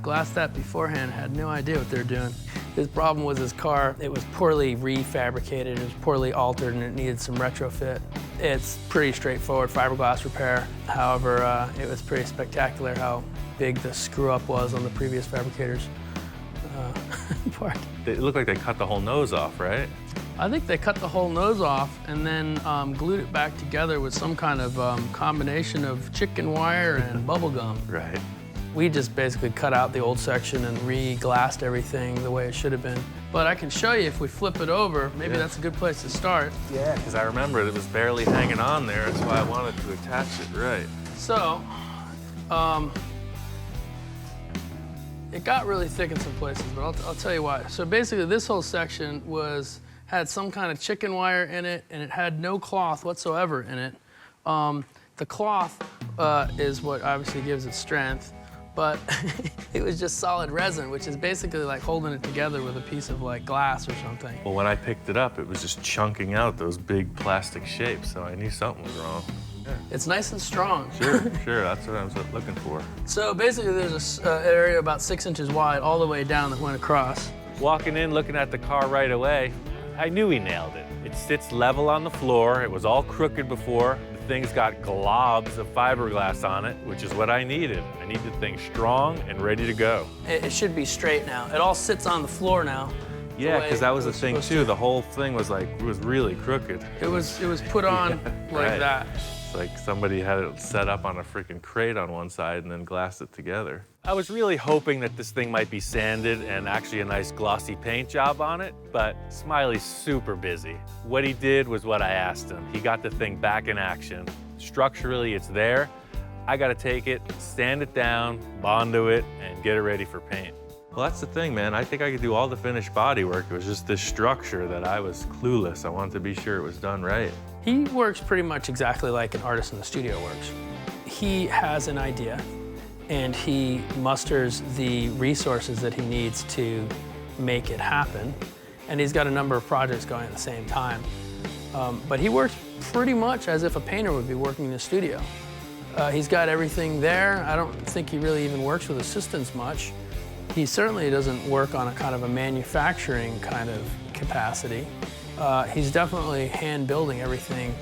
glassed that beforehand had no idea what they were doing. His problem was his car. It was poorly refabricated, it was poorly altered, and it needed some retrofit. It's pretty straightforward fiberglass repair. However, it was pretty spectacular how big the screw up was on the previous fabricator's part. It looked like they cut the whole nose off, right? I think they cut the whole nose off and then glued it back together with some kind of combination of chicken wire and bubble gum. Right. We just basically cut out the old section and re-glassed everything the way it should have been. But I can show you if we flip it over, maybe that's a good place to start. Yeah, because I remember it was barely hanging on there. That's why I wanted to attach it, right. So, it got really thick in some places, but I'll tell you why. So basically this whole section had some kind of chicken wire in it, and it had no cloth whatsoever in it. The cloth is what obviously gives it strength, but it was just solid resin, which is basically like holding it together with a piece of like glass or something. Well, when I picked it up, it was just chunking out those big plastic shapes, so I knew something was wrong. Yeah. It's nice and strong. Sure, that's what I was looking for. So basically there's an area about 6 inches wide all the way down that went across. Walking in, looking at the car right away, I knew he nailed it. It sits level on the floor. It was all crooked before. The thing's got globs of fiberglass on it, which is what I needed. I need the thing strong and ready to go. It should be straight now. It all sits on the floor now. Yeah, because that was the thing too. The whole thing was really crooked. It was put on like that. It's like somebody had it set up on a freaking crate on one side and then glassed it together. I was really hoping that this thing might be sanded and actually a nice glossy paint job on it, but Smiley's super busy. What he did was what I asked him. He got the thing back in action. Structurally, it's there. I gotta take it, sand it down, Bondo it, and get it ready for paint. Well, that's the thing, man. I think I could do all the finished body work. It was just this structure that I was clueless. I wanted to be sure it was done right. He works pretty much exactly like an artist in the studio works. He has an idea, and he musters the resources that he needs to make it happen. And he's got a number of projects going at the same time. But he works pretty much as if a painter would be working in the studio. He's got everything there. I don't think he really even works with assistants much. He certainly doesn't work on a kind of a manufacturing kind of capacity. He's definitely hand building everything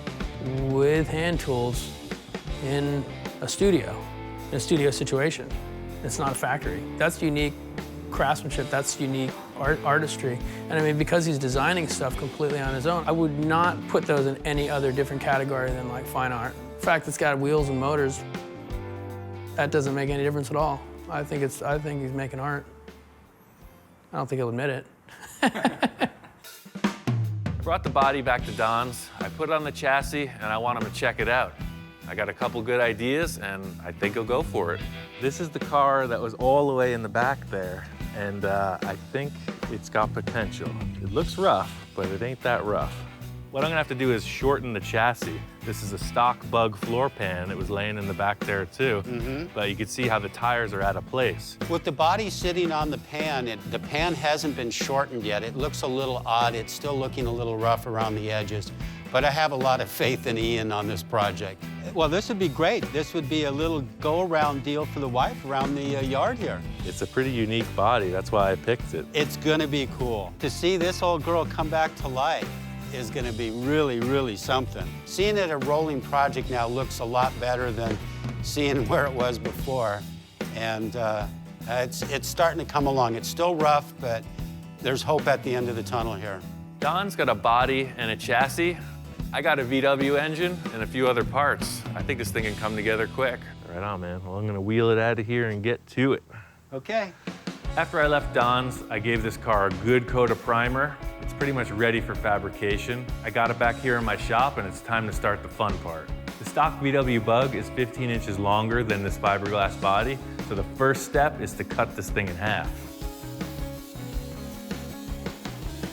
with hand tools in a studio situation. It's not a factory. That's unique craftsmanship, that's unique artistry. And I mean, because he's designing stuff completely on his own, I would not put those in any other different category than like fine art. The fact it's got wheels and motors, that doesn't make any difference at all. I think he's making art. I don't think he'll admit it. I brought the body back to Don's. I put it on the chassis, and I want him to check it out. I got a couple good ideas, and I think he'll go for it. This is the car that was all the way in the back there, and I think it's got potential. It looks rough, but it ain't that rough. What I'm gonna have to do is shorten the chassis. This is a stock Bug floor pan. It was laying in the back there too, but you can see how the tires are out of place. With the body sitting on the pan, the pan hasn't been shortened yet. It looks a little odd. It's still looking a little rough around the edges, but I have a lot of faith in Ian on this project. Well, this would be great. This would be a little go-around deal for the wife around the yard here. It's a pretty unique body. That's why I picked it. It's gonna be cool. To see this old girl come back to life is going to be really, really something. Seeing it a rolling project now looks a lot better than seeing where it was before. And it's starting to come along. It's still rough, but there's hope at the end of the tunnel here. Don's got a body and a chassis. I got a VW engine and a few other parts. I think this thing can come together quick. Right on, man. Well, I'm going to wheel it out of here and get to it. Okay. After I left Don's, I gave this car a good coat of primer. It's pretty much ready for fabrication. I got it back here in my shop, and it's time to start the fun part. The stock VW Bug is 15 inches longer than this fiberglass body, so the first step is to cut this thing in half.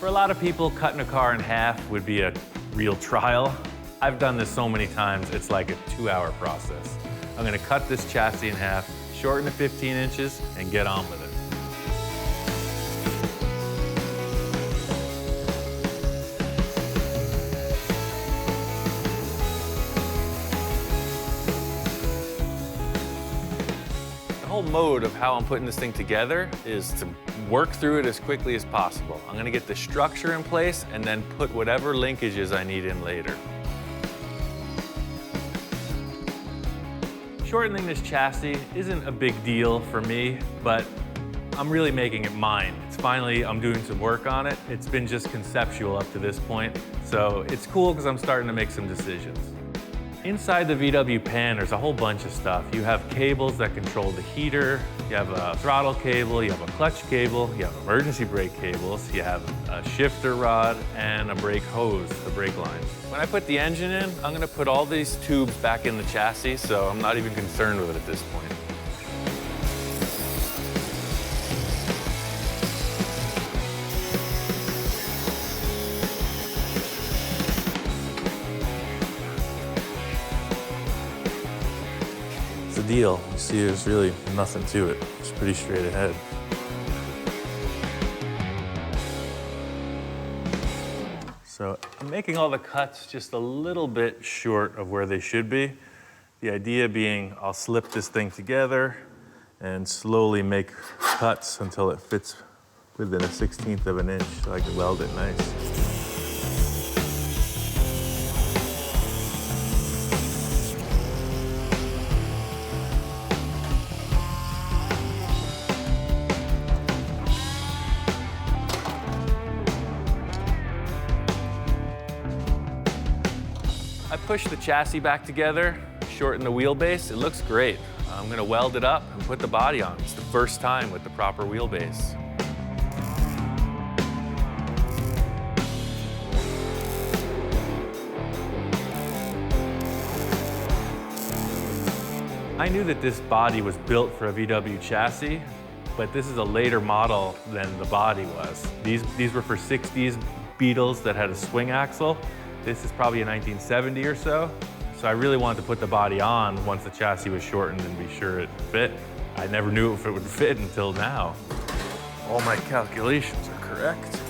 For a lot of people, cutting a car in half would be a real trial. I've done this so many times, it's like a 2-hour process. I'm gonna cut this chassis in half, shorten to 15 inches, and get on with it. The whole mode of how I'm putting this thing together is to work through it as quickly as possible. I'm gonna get the structure in place and then put whatever linkages I need in later. Shortening this chassis isn't a big deal for me, but I'm really making it mine. I'm doing some work on it. It's been just conceptual up to this point, so it's cool because I'm starting to make some decisions. Inside the VW pan, there's a whole bunch of stuff. You have cables that control the heater, you have a throttle cable, you have a clutch cable, you have emergency brake cables, you have a shifter rod, and a brake hose, the brake line. When I put the engine in, I'm gonna put all these tubes back in the chassis, so I'm not even concerned with it at this point. Deal. You see there's really nothing to it. It's pretty straight ahead. So I'm making all the cuts just a little bit short of where they should be. The idea being I'll slip this thing together and slowly make cuts until it fits within 1/16 of an inch so I can weld it nice. I pushed the chassis back together, shorten the wheelbase. It looks great. I'm gonna weld it up and put the body on. It's the first time with the proper wheelbase. I knew that this body was built for a VW chassis, but this is a later model than the body was. These were for 60s Beetles that had a swing axle. This is probably a 1970 or so. So I really wanted to put the body on once the chassis was shortened and be sure it fit. I never knew if it would fit until now. All my calculations are correct.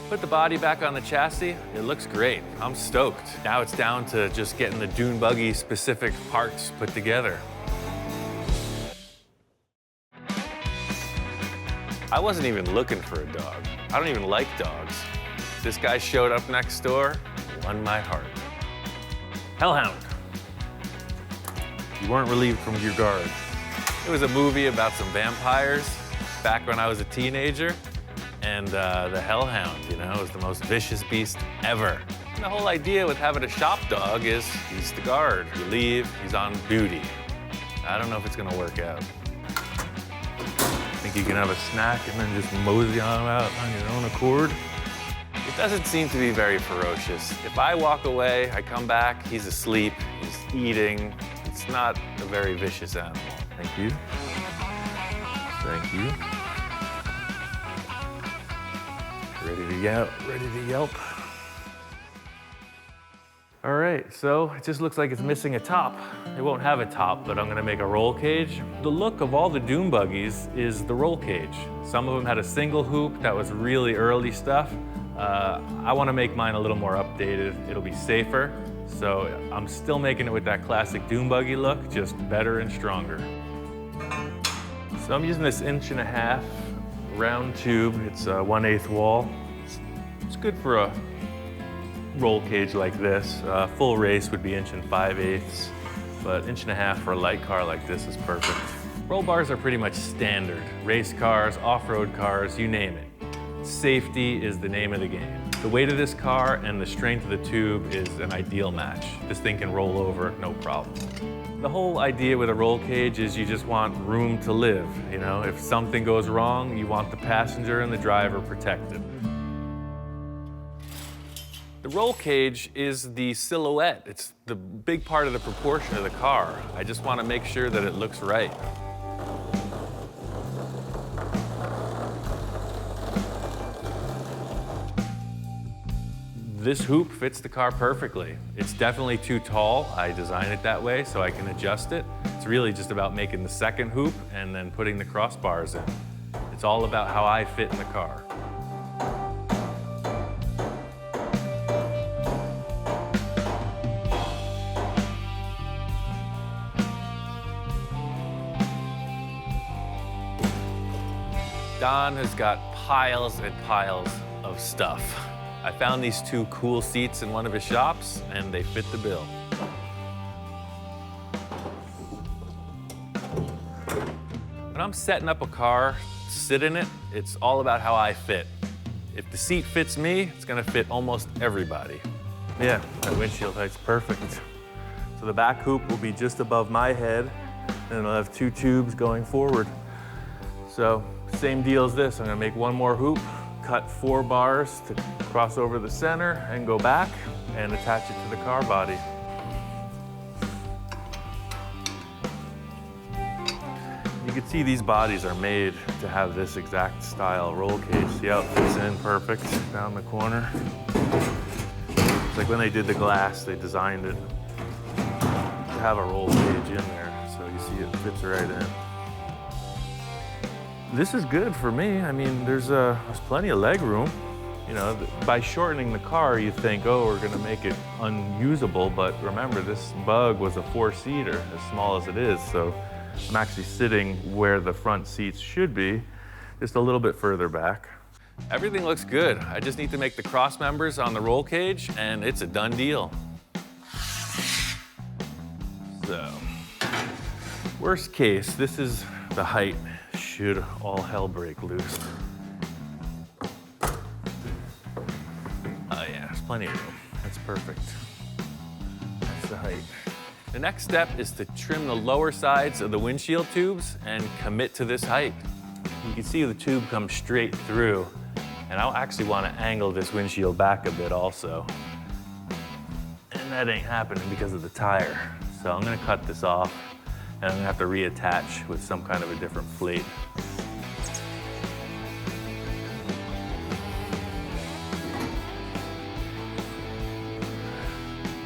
Put the body back on the chassis. It looks great. I'm stoked. Now it's down to just getting the Dune Buggy specific parts put together. I wasn't even looking for a dog. I don't even like dogs. This guy showed up next door, won my heart. Hellhound. You weren't relieved from your guard. It was a movie about some vampires back when I was a teenager, and the Hellhound, you know, was the most vicious beast ever. And the whole idea with having a shop dog is he's the guard. You leave, he's on duty. I don't know if it's gonna work out. Think you can have a snack and then just mosey on out on your own accord? It doesn't seem to be very ferocious. If I walk away, I come back, he's asleep, he's eating. It's not a very vicious animal. Thank you. Thank you. Ready to yelp. All right, so it just looks like it's missing a top. It won't have a top, but I'm gonna make a roll cage. The look of all the Dune Buggies is the roll cage. Some of them had a single hoop, that was really early stuff. I wanna make mine a little more updated. It'll be safer, so I'm still making it with that classic Dune Buggy look, just better and stronger. So I'm using this 1.5" round tube. It's a 1/8 wall. It's good for a roll cage like this. Full race would be 1 5/8", but 1.5" for a light car like this is perfect. Roll bars are pretty much standard. Race cars, off-road cars, you name it. Safety is the name of the game. The weight of this car and the strength of the tube is an ideal match. This thing can roll over, no problem. The whole idea with a roll cage is you just want room to live. You know, if something goes wrong, you want the passenger and the driver protected. The roll cage is the silhouette. It's the big part of the proportion of the car. I just want to make sure that it looks right. This hoop fits the car perfectly. It's definitely too tall. I designed it that way so I can adjust it. It's really just about making the second hoop and then putting the crossbars in. It's all about how I fit in the car. Don has got piles and piles of stuff. I found these two cool seats in one of his shops, and they fit the bill. When I'm setting up a car, sit in it, it's all about how I fit. If the seat fits me, it's gonna fit almost everybody. Yeah, that windshield height's perfect. So the back hoop will be just above my head, and it'll have two tubes going forward. So same deal as this. I'm gonna make one more hoop, cut 4 bars to cross over the center and go back and attach it to the car body. You can see these bodies are made to have this exact style roll cage. See how it fits in perfect down the corner? It's like when they did the glass, they designed it to have a roll cage in there. So you see it fits right in. This is good for me. I mean, there's plenty of leg room. You know, by shortening the car, you think, oh, we're gonna make it unusable, but remember, this Bug was a 4-seater, as small as it is, so I'm actually sitting where the front seats should be, just a little bit further back. Everything looks good. I just need to make the cross members on the roll cage, and it's a done deal. So, worst case, this is the height should all hell break loose. Oh yeah, there's plenty of room. That's perfect. That's the height. The next step is to trim the lower sides of the windshield tubes and commit to this height. You can see the tube comes straight through, and I'll actually want to angle this windshield back a bit also. And that ain't happening because of the tire. So I'm gonna cut this off, and I'm gonna have to reattach with some kind of a different plate.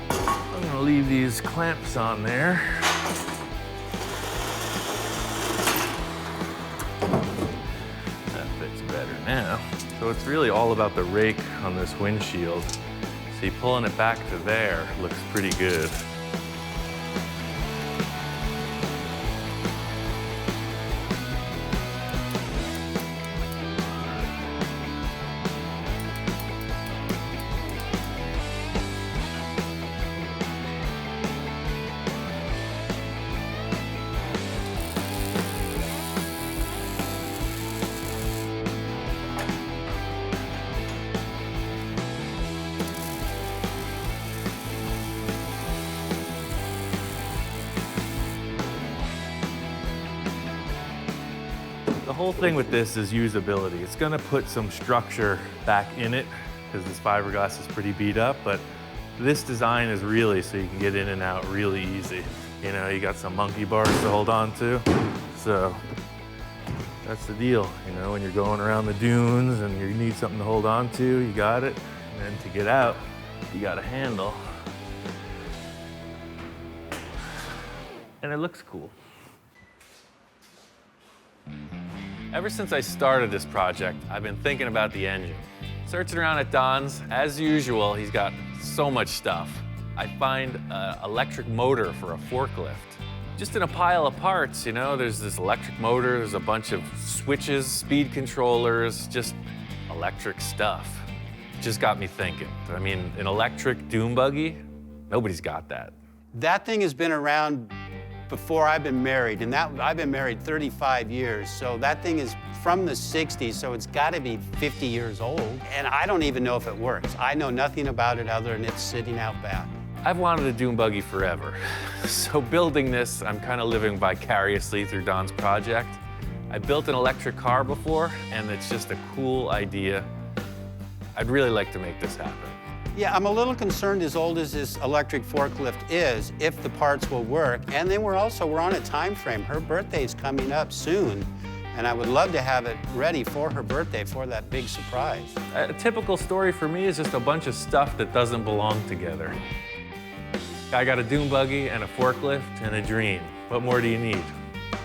I'm gonna leave these clamps on there. That fits better now. So it's really all about the rake on this windshield. See, pulling it back to there looks pretty good. The whole thing with this is usability. It's gonna put some structure back in it because this fiberglass is pretty beat up, but this design is really so you can get in and out really easy. You know, you got some monkey bars to hold on to. So that's the deal. You know, when you're going around the dunes and you need something to hold on to, you got it. And then to get out, you got a handle. And it looks cool. Ever since I started this project, I've been thinking about the engine. Searching around at Don's, as usual, he's got so much stuff. I find an electric motor for a forklift. Just in a pile of parts, you know, there's this electric motor, there's a bunch of switches, speed controllers, just electric stuff. Just got me thinking. I mean, an electric Dune buggy, nobody's got that. That thing has been around before I've been married, and I've been married 35 years, so that thing is from the 60s, so it's gotta be 50 years old, and I don't even know if it works. I know nothing about it other than it's sitting out back. I've wanted a Dune buggy forever. So building this, I'm kind of living vicariously through Don's project. I built an electric car before, and it's just a cool idea. I'd really like to make this happen. Yeah, I'm a little concerned as old as this electric forklift is, if the parts will work. And then we're on a time frame. Her birthday's coming up soon, and I would love to have it ready for her birthday for that big surprise. A typical story for me is just a bunch of stuff that doesn't belong together. I got a Dune buggy and a forklift and a dream. What more do you need?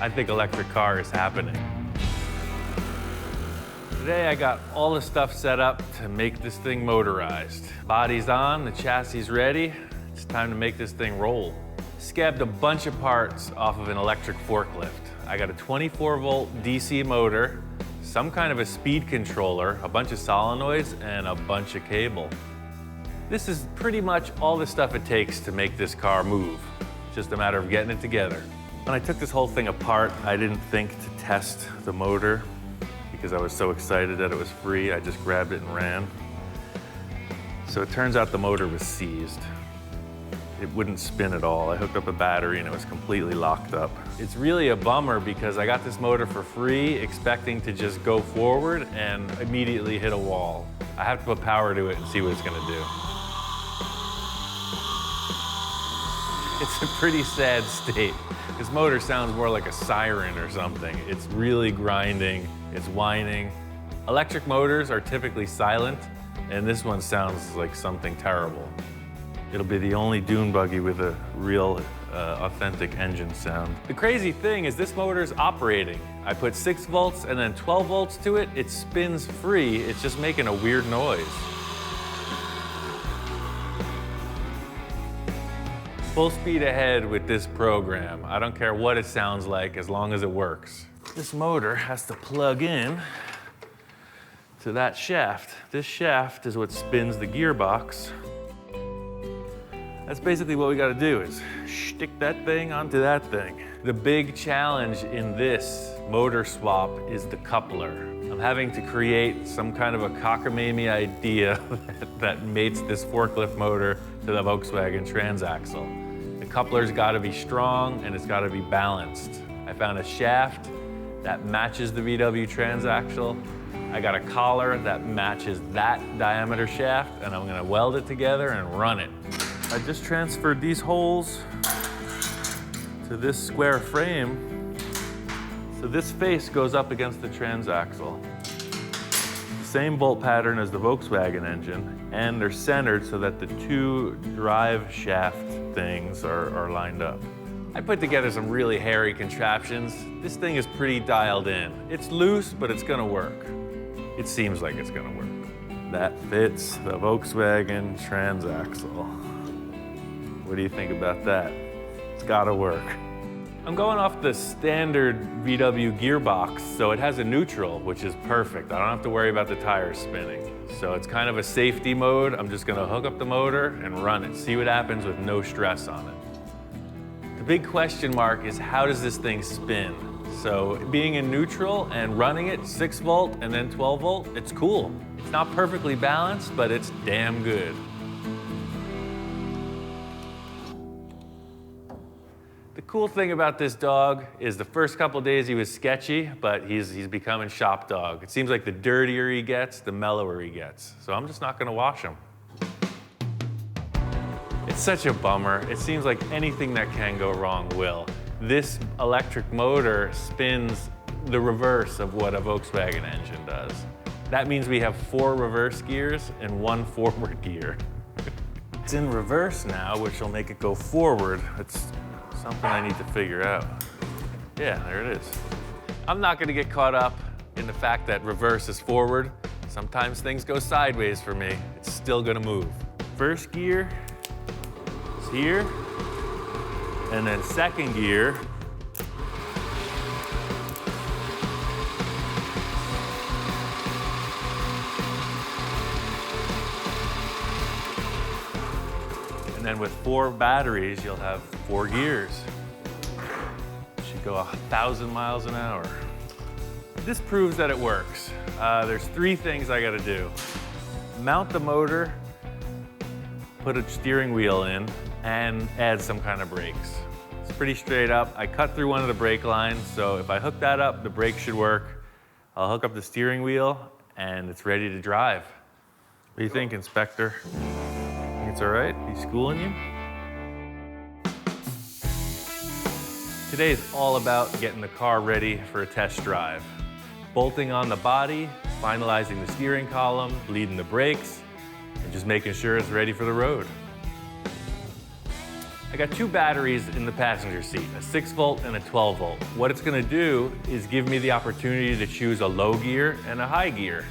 I think electric car is happening. Today I got all the stuff set up to make this thing motorized. Body's on, the chassis ready. It's time to make this thing roll. Scabbed a bunch of parts off of an electric forklift. I got a 24-volt DC motor, some kind of a speed controller, a bunch of solenoids, and a bunch of cable. This is pretty much all the stuff it takes to make this car move. It's just a matter of getting it together. When I took this whole thing apart, I didn't think to test the motor because I was so excited that it was free. I just grabbed it and ran. So it turns out the motor was seized. It wouldn't spin at all. I hooked up a battery and it was completely locked up. It's really a bummer because I got this motor for free, expecting to just go forward and immediately hit a wall. I have to put power to it and see what it's gonna do. It's a pretty sad state. This motor sounds more like a siren or something. It's really grinding, it's whining. Electric motors are typically silent, and this one sounds like something terrible. It'll be the only Dune buggy with a real, authentic engine sound. The crazy thing is this motor's operating. I put 6 volts and then 12 volts to it. It spins free. It's just making a weird noise. Full speed ahead with this program. I don't care what it sounds like as long as it works. This motor has to plug in to that shaft. This shaft is what spins the gearbox. That's basically what we gotta do is stick that thing onto that thing. The big challenge in this motor swap is the coupler. I'm having to create some kind of a cockamamie idea that mates this forklift motor to the Volkswagen transaxle. The coupler's gotta be strong and it's gotta be balanced. I found a shaft that matches the VW transaxle. I got a collar that matches that diameter shaft, and I'm gonna weld it together and run it. I just transferred these holes to this square frame. So this face goes up against the transaxle. The same bolt pattern as the Volkswagen engine, and they're centered so that the 2 drive shaft things are lined up. I put together some really hairy contraptions. This thing is pretty dialed in. It's loose, but it's gonna work. It seems like it's gonna work. That fits the Volkswagen transaxle. What do you think about that? It's gotta work. I'm going off the standard VW gearbox, so it has a neutral, which is perfect. I don't have to worry about the tires spinning. So it's kind of a safety mode. I'm just gonna hook up the motor and run it, see what happens with no stress on it. The big question mark is how does this thing spin? So being in neutral and running it 6 volt and then 12 volt, it's cool. It's not perfectly balanced, but it's damn good. The cool thing about this dog is the first couple days he was sketchy, but he's becoming shop dog. It seems like the dirtier he gets, the mellower he gets. So I'm just not gonna wash him. It's such a bummer. It seems like anything that can go wrong will. This electric motor spins the reverse of what a Volkswagen engine does. That means we have 4 reverse gears and 1 forward gear. It's in reverse now, which will make it go forward. It's something I need to figure out. Yeah, there it is. I'm not gonna get caught up in the fact that reverse is forward. Sometimes things go sideways for me. It's still gonna move. First gear is here, and then second gear and then with 4 batteries, you'll have 4 gears. Should go 1,000 miles an hour. This proves that it works. There's 3 things I gotta do. Mount the motor, put a steering wheel in, and add some kind of brakes. It's pretty straight up. I cut through one of the brake lines, so if I hook that up, the brake should work. I'll hook up the steering wheel, and it's ready to drive. What do you think, Inspector? Think it's all right? He's schooling you? Today is all about getting the car ready for a test drive. Bolting on the body, finalizing the steering column, bleeding the brakes, and just making sure it's ready for the road. I got 2 batteries in the passenger seat, a 6 volt and a 12 volt. What it's gonna do is give me the opportunity to choose a low gear and a high gear.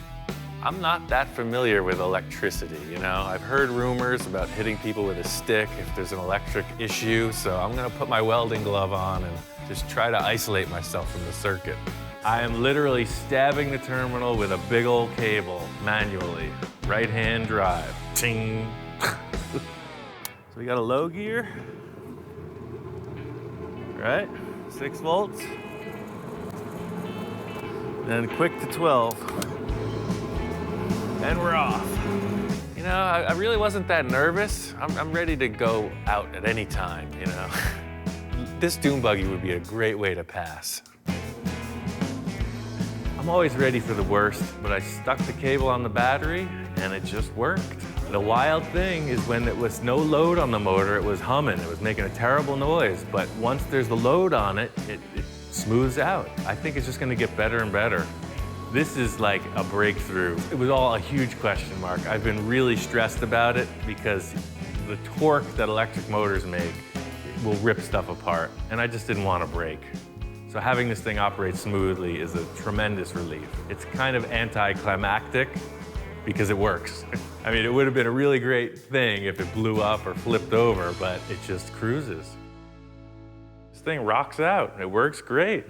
I'm not that familiar with electricity, you know? I've heard rumors about hitting people with a stick if there's an electric issue, so I'm gonna put my welding glove on and just try to isolate myself from the circuit. I am literally stabbing the terminal with a big old cable, manually. Right-hand drive, ting. So we got a low gear, right? 6 volts. Then quick to 12. And we're off. You know, I really wasn't that nervous. I'm ready to go out at any time, you know. This dune buggy would be a great way to pass. I'm always ready for the worst, but I stuck the cable on the battery and it just worked. The wild thing is when it was no load on the motor, it was humming, it was making a terrible noise, but once there's the load on it, it smooths out. I think it's just gonna get better and better. This is like a breakthrough. It was all a huge question mark. I've been really stressed about it because the torque that electric motors make will rip stuff apart, and I just didn't want to break. So having this thing operate smoothly is a tremendous relief. It's kind of anticlimactic because it works. I mean, it would have been a really great thing if it blew up or flipped over, but it just cruises. This thing rocks out. It works great.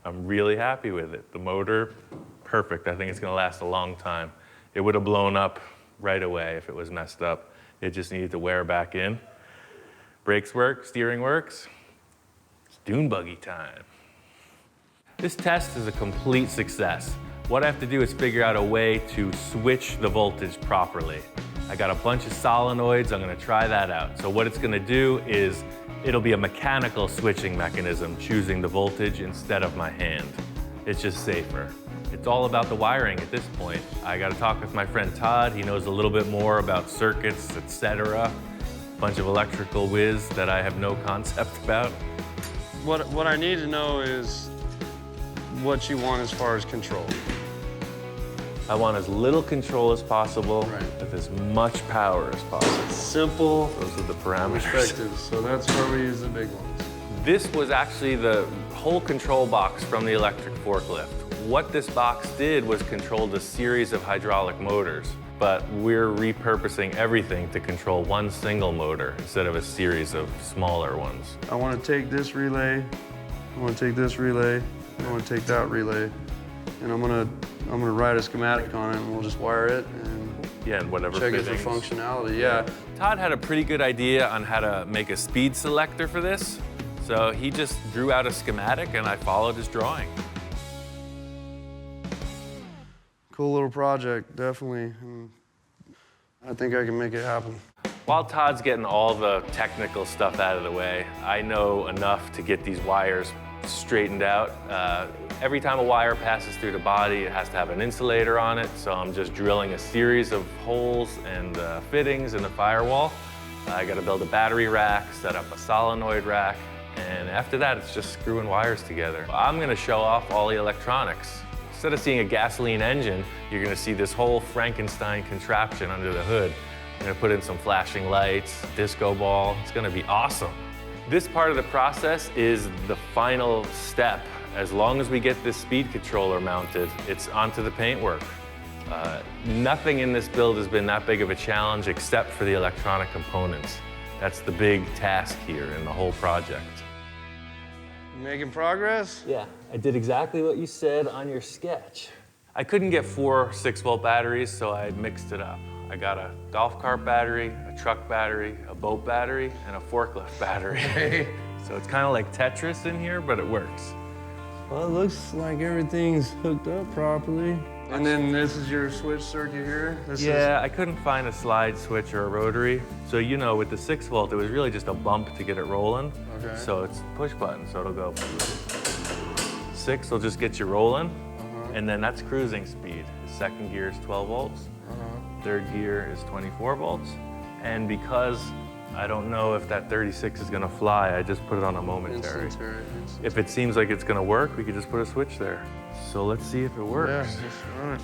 I'm really happy with it. The motor, perfect. I think it's gonna last a long time. It would have blown up right away if it was messed up. It just needed to wear back in. Brakes work, steering works. It's dune buggy time. This test is a complete success. What I have to do is figure out a way to switch the voltage properly. I got a bunch of solenoids, I'm gonna try that out. So what it's gonna do is, it'll be a mechanical switching mechanism, choosing the voltage instead of my hand. It's just safer. It's all about the wiring at this point. I gotta talk with my friend Todd. He knows a little bit more about circuits, etc. A bunch of electrical whiz that I have no concept about. What I need to know is what you want as far as control. I want as little control as possible, with as much power as possible. Simple. Those are the parameters. Perspectives. So that's where we use the big ones. This was actually the whole control box from the electric forklift. What this box did was controlled a series of hydraulic motors, but we're repurposing everything to control one single motor instead of a series of smaller ones. I want to take this relay, I want to take this relay, I want to take that relay, and I'm gonna write a schematic on it, and we'll just wire it and whatever check it fittings. for functionality. Yeah. Todd had a pretty good idea on how to make a speed selector for this, so he just drew out a schematic and I followed his drawing. Cool little project, definitely. I think I can make it happen. While Todd's getting all the technical stuff out of the way, I know enough to get these wires straightened out. Every time a wire passes through the body, it has to have an insulator on it, so I'm just drilling a series of holes and fittings in the firewall. I gotta build a battery rack, set up a solenoid rack, and after that, it's just screwing wires together. I'm gonna show off all the electronics. Instead of seeing a gasoline engine, you're gonna see this whole Frankenstein contraption under the hood. I'm gonna put in some flashing lights, disco ball. It's gonna be awesome. This part of the process is the final step. As long as we get this speed controller mounted, it's onto the paintwork. Nothing in this build has been that big of a challenge except for the electronic components. That's the big task here in the whole project. Making progress? Yeah, I did exactly what you said on your sketch. I couldn't get 4 6-volt batteries, so I mixed it up. I got a golf cart battery, a truck battery, a boat battery, and a forklift battery. So it's kind of like Tetris in here, but it works. Well, it looks like everything's hooked up properly. And then this is your switch circuit here? I couldn't find a slide switch or a rotary. So you know, with the 6-volt, it was really just a bump to get it rolling. Okay. So it's push button, so it'll go. 6 will just get you rolling, and then that's cruising speed. The second gear is 12 volts. Third gear is 24 volts. And because I don't know if that 36 is gonna fly, I just put it on a momentary. If it seems like it's gonna work, we could just put a switch there. So let's see if it works. Yeah, let's run it.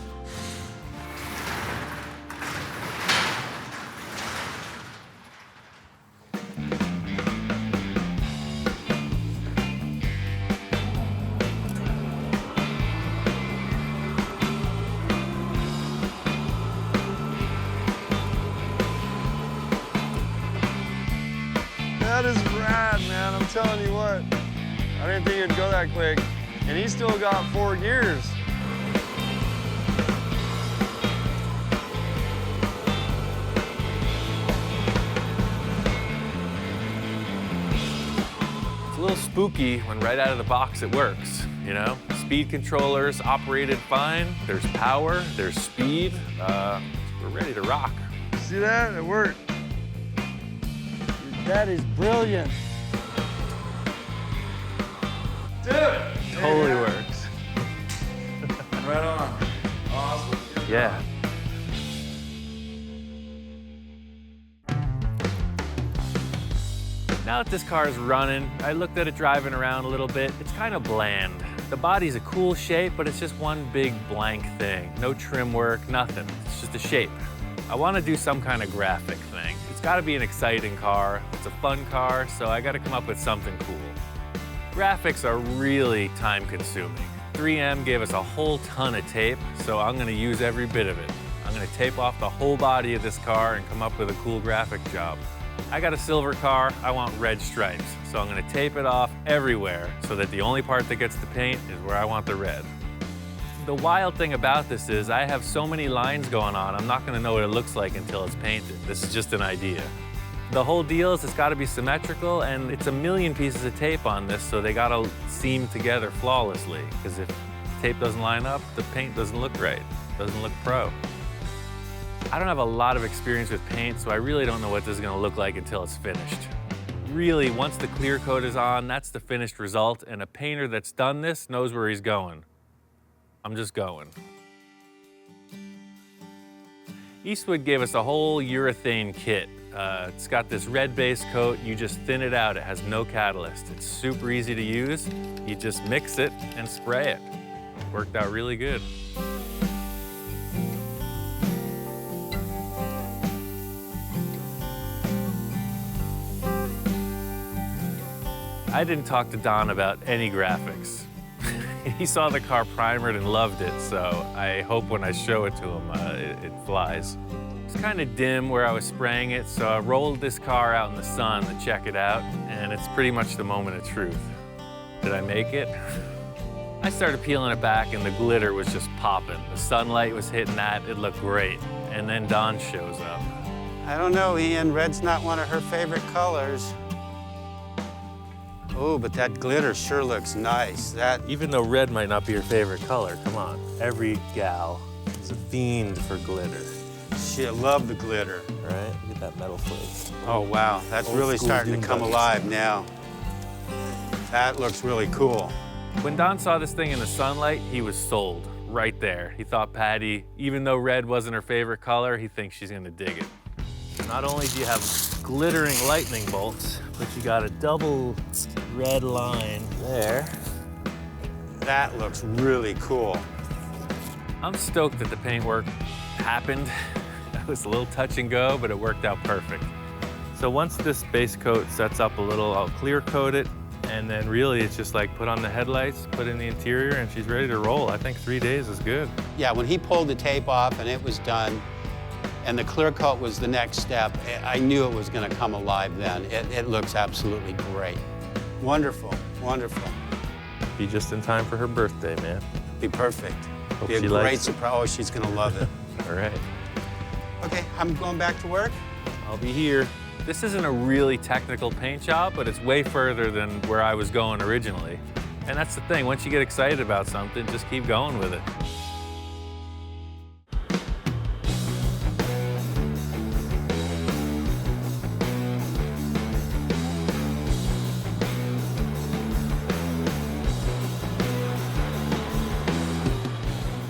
That is rad, man. I'm telling you what. I didn't think it'd go that quick. And he's still got 4 gears. It's a little spooky when right out of the box it works, you know? Speed controllers operated fine, there's power, there's speed. We're ready to rock. See that? It worked. That is brilliant. Dude! Totally works. Right on. Awesome. Yeah. Now that this car is running, I looked at it driving around a little bit. It's kind of bland. The body's a cool shape, but it's just one big blank thing. No trim work, nothing. It's just a shape. I want to do some kind of graphic thing. It's got to be an exciting car. It's a fun car, so I got to come up with something cool. Graphics are really time-consuming. 3M gave us a whole ton of tape, so I'm going to use every bit of it. I'm going to tape off the whole body of this car and come up with a cool graphic job. I got a silver car, I want red stripes, so I'm going to tape it off everywhere so that the only part that gets the paint is where I want the red. The wild thing about this is I have so many lines going on, I'm not going to know what it looks like until it's painted. This is just an idea. The whole deal is it's got to be symmetrical, and it's a million pieces of tape on this, so they got to seam together flawlessly, because if tape doesn't line up, the paint doesn't look right, it doesn't look pro. I don't have a lot of experience with paint, so I really don't know what this is going to look like until it's finished. Really, once the clear coat is on, that's the finished result, and a painter that's done this knows where he's going. I'm just going. Eastwood gave us a whole urethane kit. It's got this red base coat, you just thin it out, it has no catalyst. It's super easy to use, you just mix it and spray it. Worked out really good. I didn't talk to Don about any graphics. He saw the car primered and loved it, so I hope when I show it to him, it flies. It's kind of dim where I was spraying it, so I rolled this car out in the sun to check it out, and it's pretty much the moment of truth. Did I make it? I started peeling it back, and the glitter was just popping. The sunlight was hitting that, it looked great. And then Don shows up. I don't know, Ian. Red's not one of her favorite colors. Oh, but that glitter sure looks nice. Even though red might not be your favorite color, come on. Every gal is a fiend for glitter. Shit, love the glitter. Right? Look at that metal flake. Oh, wow. That's really starting to come alive now. That looks really cool. When Don saw this thing in the sunlight, he was sold right there. He thought Patty, even though red wasn't her favorite color, he thinks she's gonna dig it. Not only do you have glittering lightning bolts, but you got a double red line there. That looks really cool. I'm stoked that the paint work happened. It was a little touch and go, but it worked out perfect. So once this base coat sets up a little, I'll clear coat it, and then really it's just like put on the headlights, put in the interior, and she's ready to roll. I think 3 days is good. Yeah, when he pulled the tape off and it was done, and the clear coat was the next step, I knew it was gonna come alive then. It looks absolutely great. Wonderful, wonderful. Be just in time for her birthday, man. Be perfect. Hope Be a she great likes it. surprise. Oh, she's gonna love it. All right. Okay, I'm going back to work. I'll be here. This isn't a really technical paint job, but it's way further than where I was going originally. And that's the thing, once you get excited about something, just keep going with it.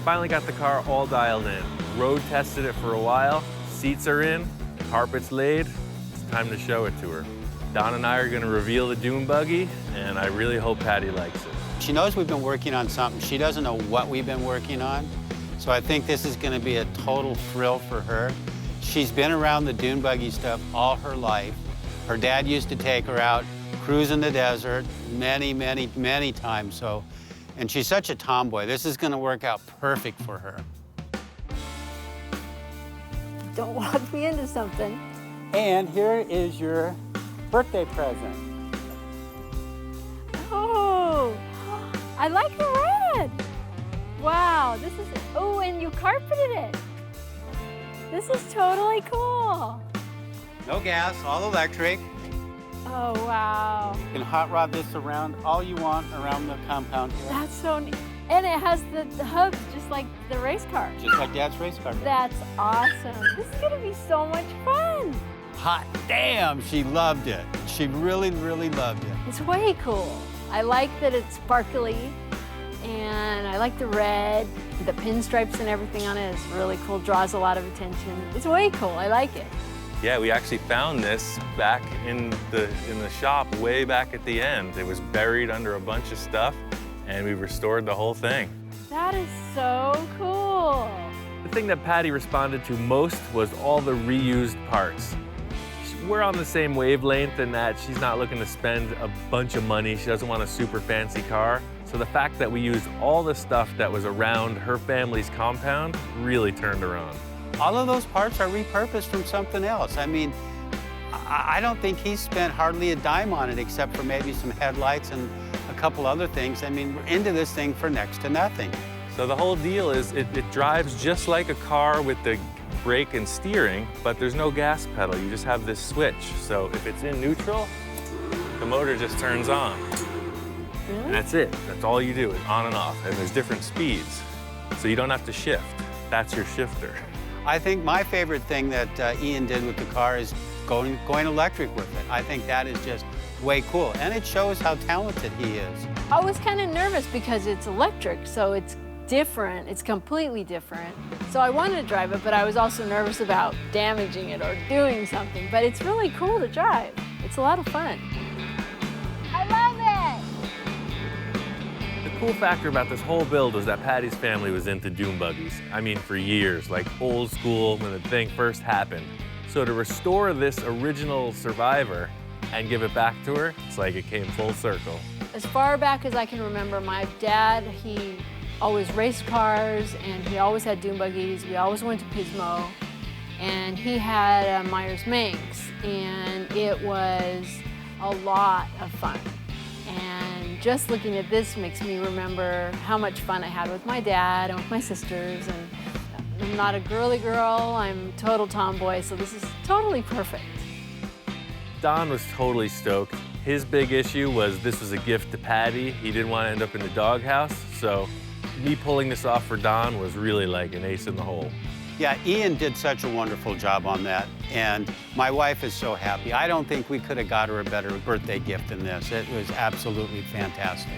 Finally got the car all dialed in. Road tested it for a while, seats are in, carpet's laid, it's time to show it to her. Don and I are gonna reveal the Dune Buggy, and I really hope Patty likes it. She knows we've been working on something. She doesn't know what we've been working on. So I think this is gonna be a total thrill for her. She's been around the Dune Buggy stuff all her life. Her dad used to take her out, cruise in the desert many, many, many times. And she's such a tomboy. This is gonna work out perfect for her. Don't lock me into something. And here is your birthday present. Oh, I I like the red. Wow, this is, oh, and you carpeted it. This is totally cool. No gas, all electric. Oh, wow. You can hot rod this around all you want around the compound here. That's so neat. And it has the hubs just like the race car. Just like Dad's race car. That's awesome. This is gonna be so much fun. Hot damn, she loved it. She really, really loved it. It's way cool. I like that it's sparkly, and I like the red. The pinstripes and everything on it is really cool, draws a lot of attention. It's way cool, I like it. Yeah, we actually found this back in the shop way back at the end. It was buried under a bunch of stuff, and we restored the whole thing. That is so cool. The thing that Patty responded to most was all the reused parts. We're on the same wavelength in that she's not looking to spend a bunch of money. She doesn't want a super fancy car. So the fact that we used all the stuff that was around her family's compound really turned her on. All of those parts are repurposed from something else. I mean, I don't think he spent hardly a dime on it except for maybe some headlights and a couple other things. I mean, we're into this thing for next to nothing. So the whole deal is it drives just like a car with the brake and steering, but there's no gas pedal. You just have this switch. So if it's in neutral, the motor just turns on. Really? And that's it. That's all you do, is on and off. And there's different speeds. So you don't have to shift. That's your shifter. I think my favorite thing that Ian did with the car is going electric with it. I think that is just way cool. And it shows how talented he is. I was kind of nervous because it's electric, so it's different. It's completely different. So I wanted to drive it, but I was also nervous about damaging it or doing something. But it's really cool to drive. It's a lot of fun. I love it! The cool factor about this whole build was that Patty's family was into Dune buggies. I mean, for years, like old school when the thing first happened. So to restore this original Survivor and give it back to her, it's like it came full circle. As far back as I can remember, my dad, he always raced cars, and he always had dune buggies. We always went to Pismo, and he had a Myers-Manx, and it was a lot of fun. And just looking at this makes me remember how much fun I had with my dad and with my sisters. And I'm not a girly girl, I'm total tomboy, so this is totally perfect. Don was totally stoked. His big issue was this was a gift to Patty. He didn't want to end up in the doghouse, so me pulling this off for Don was really like an ace in the hole. Yeah, Ian did such a wonderful job on that, and my wife is so happy. I don't think we could have got her a better birthday gift than this. It was absolutely fantastic.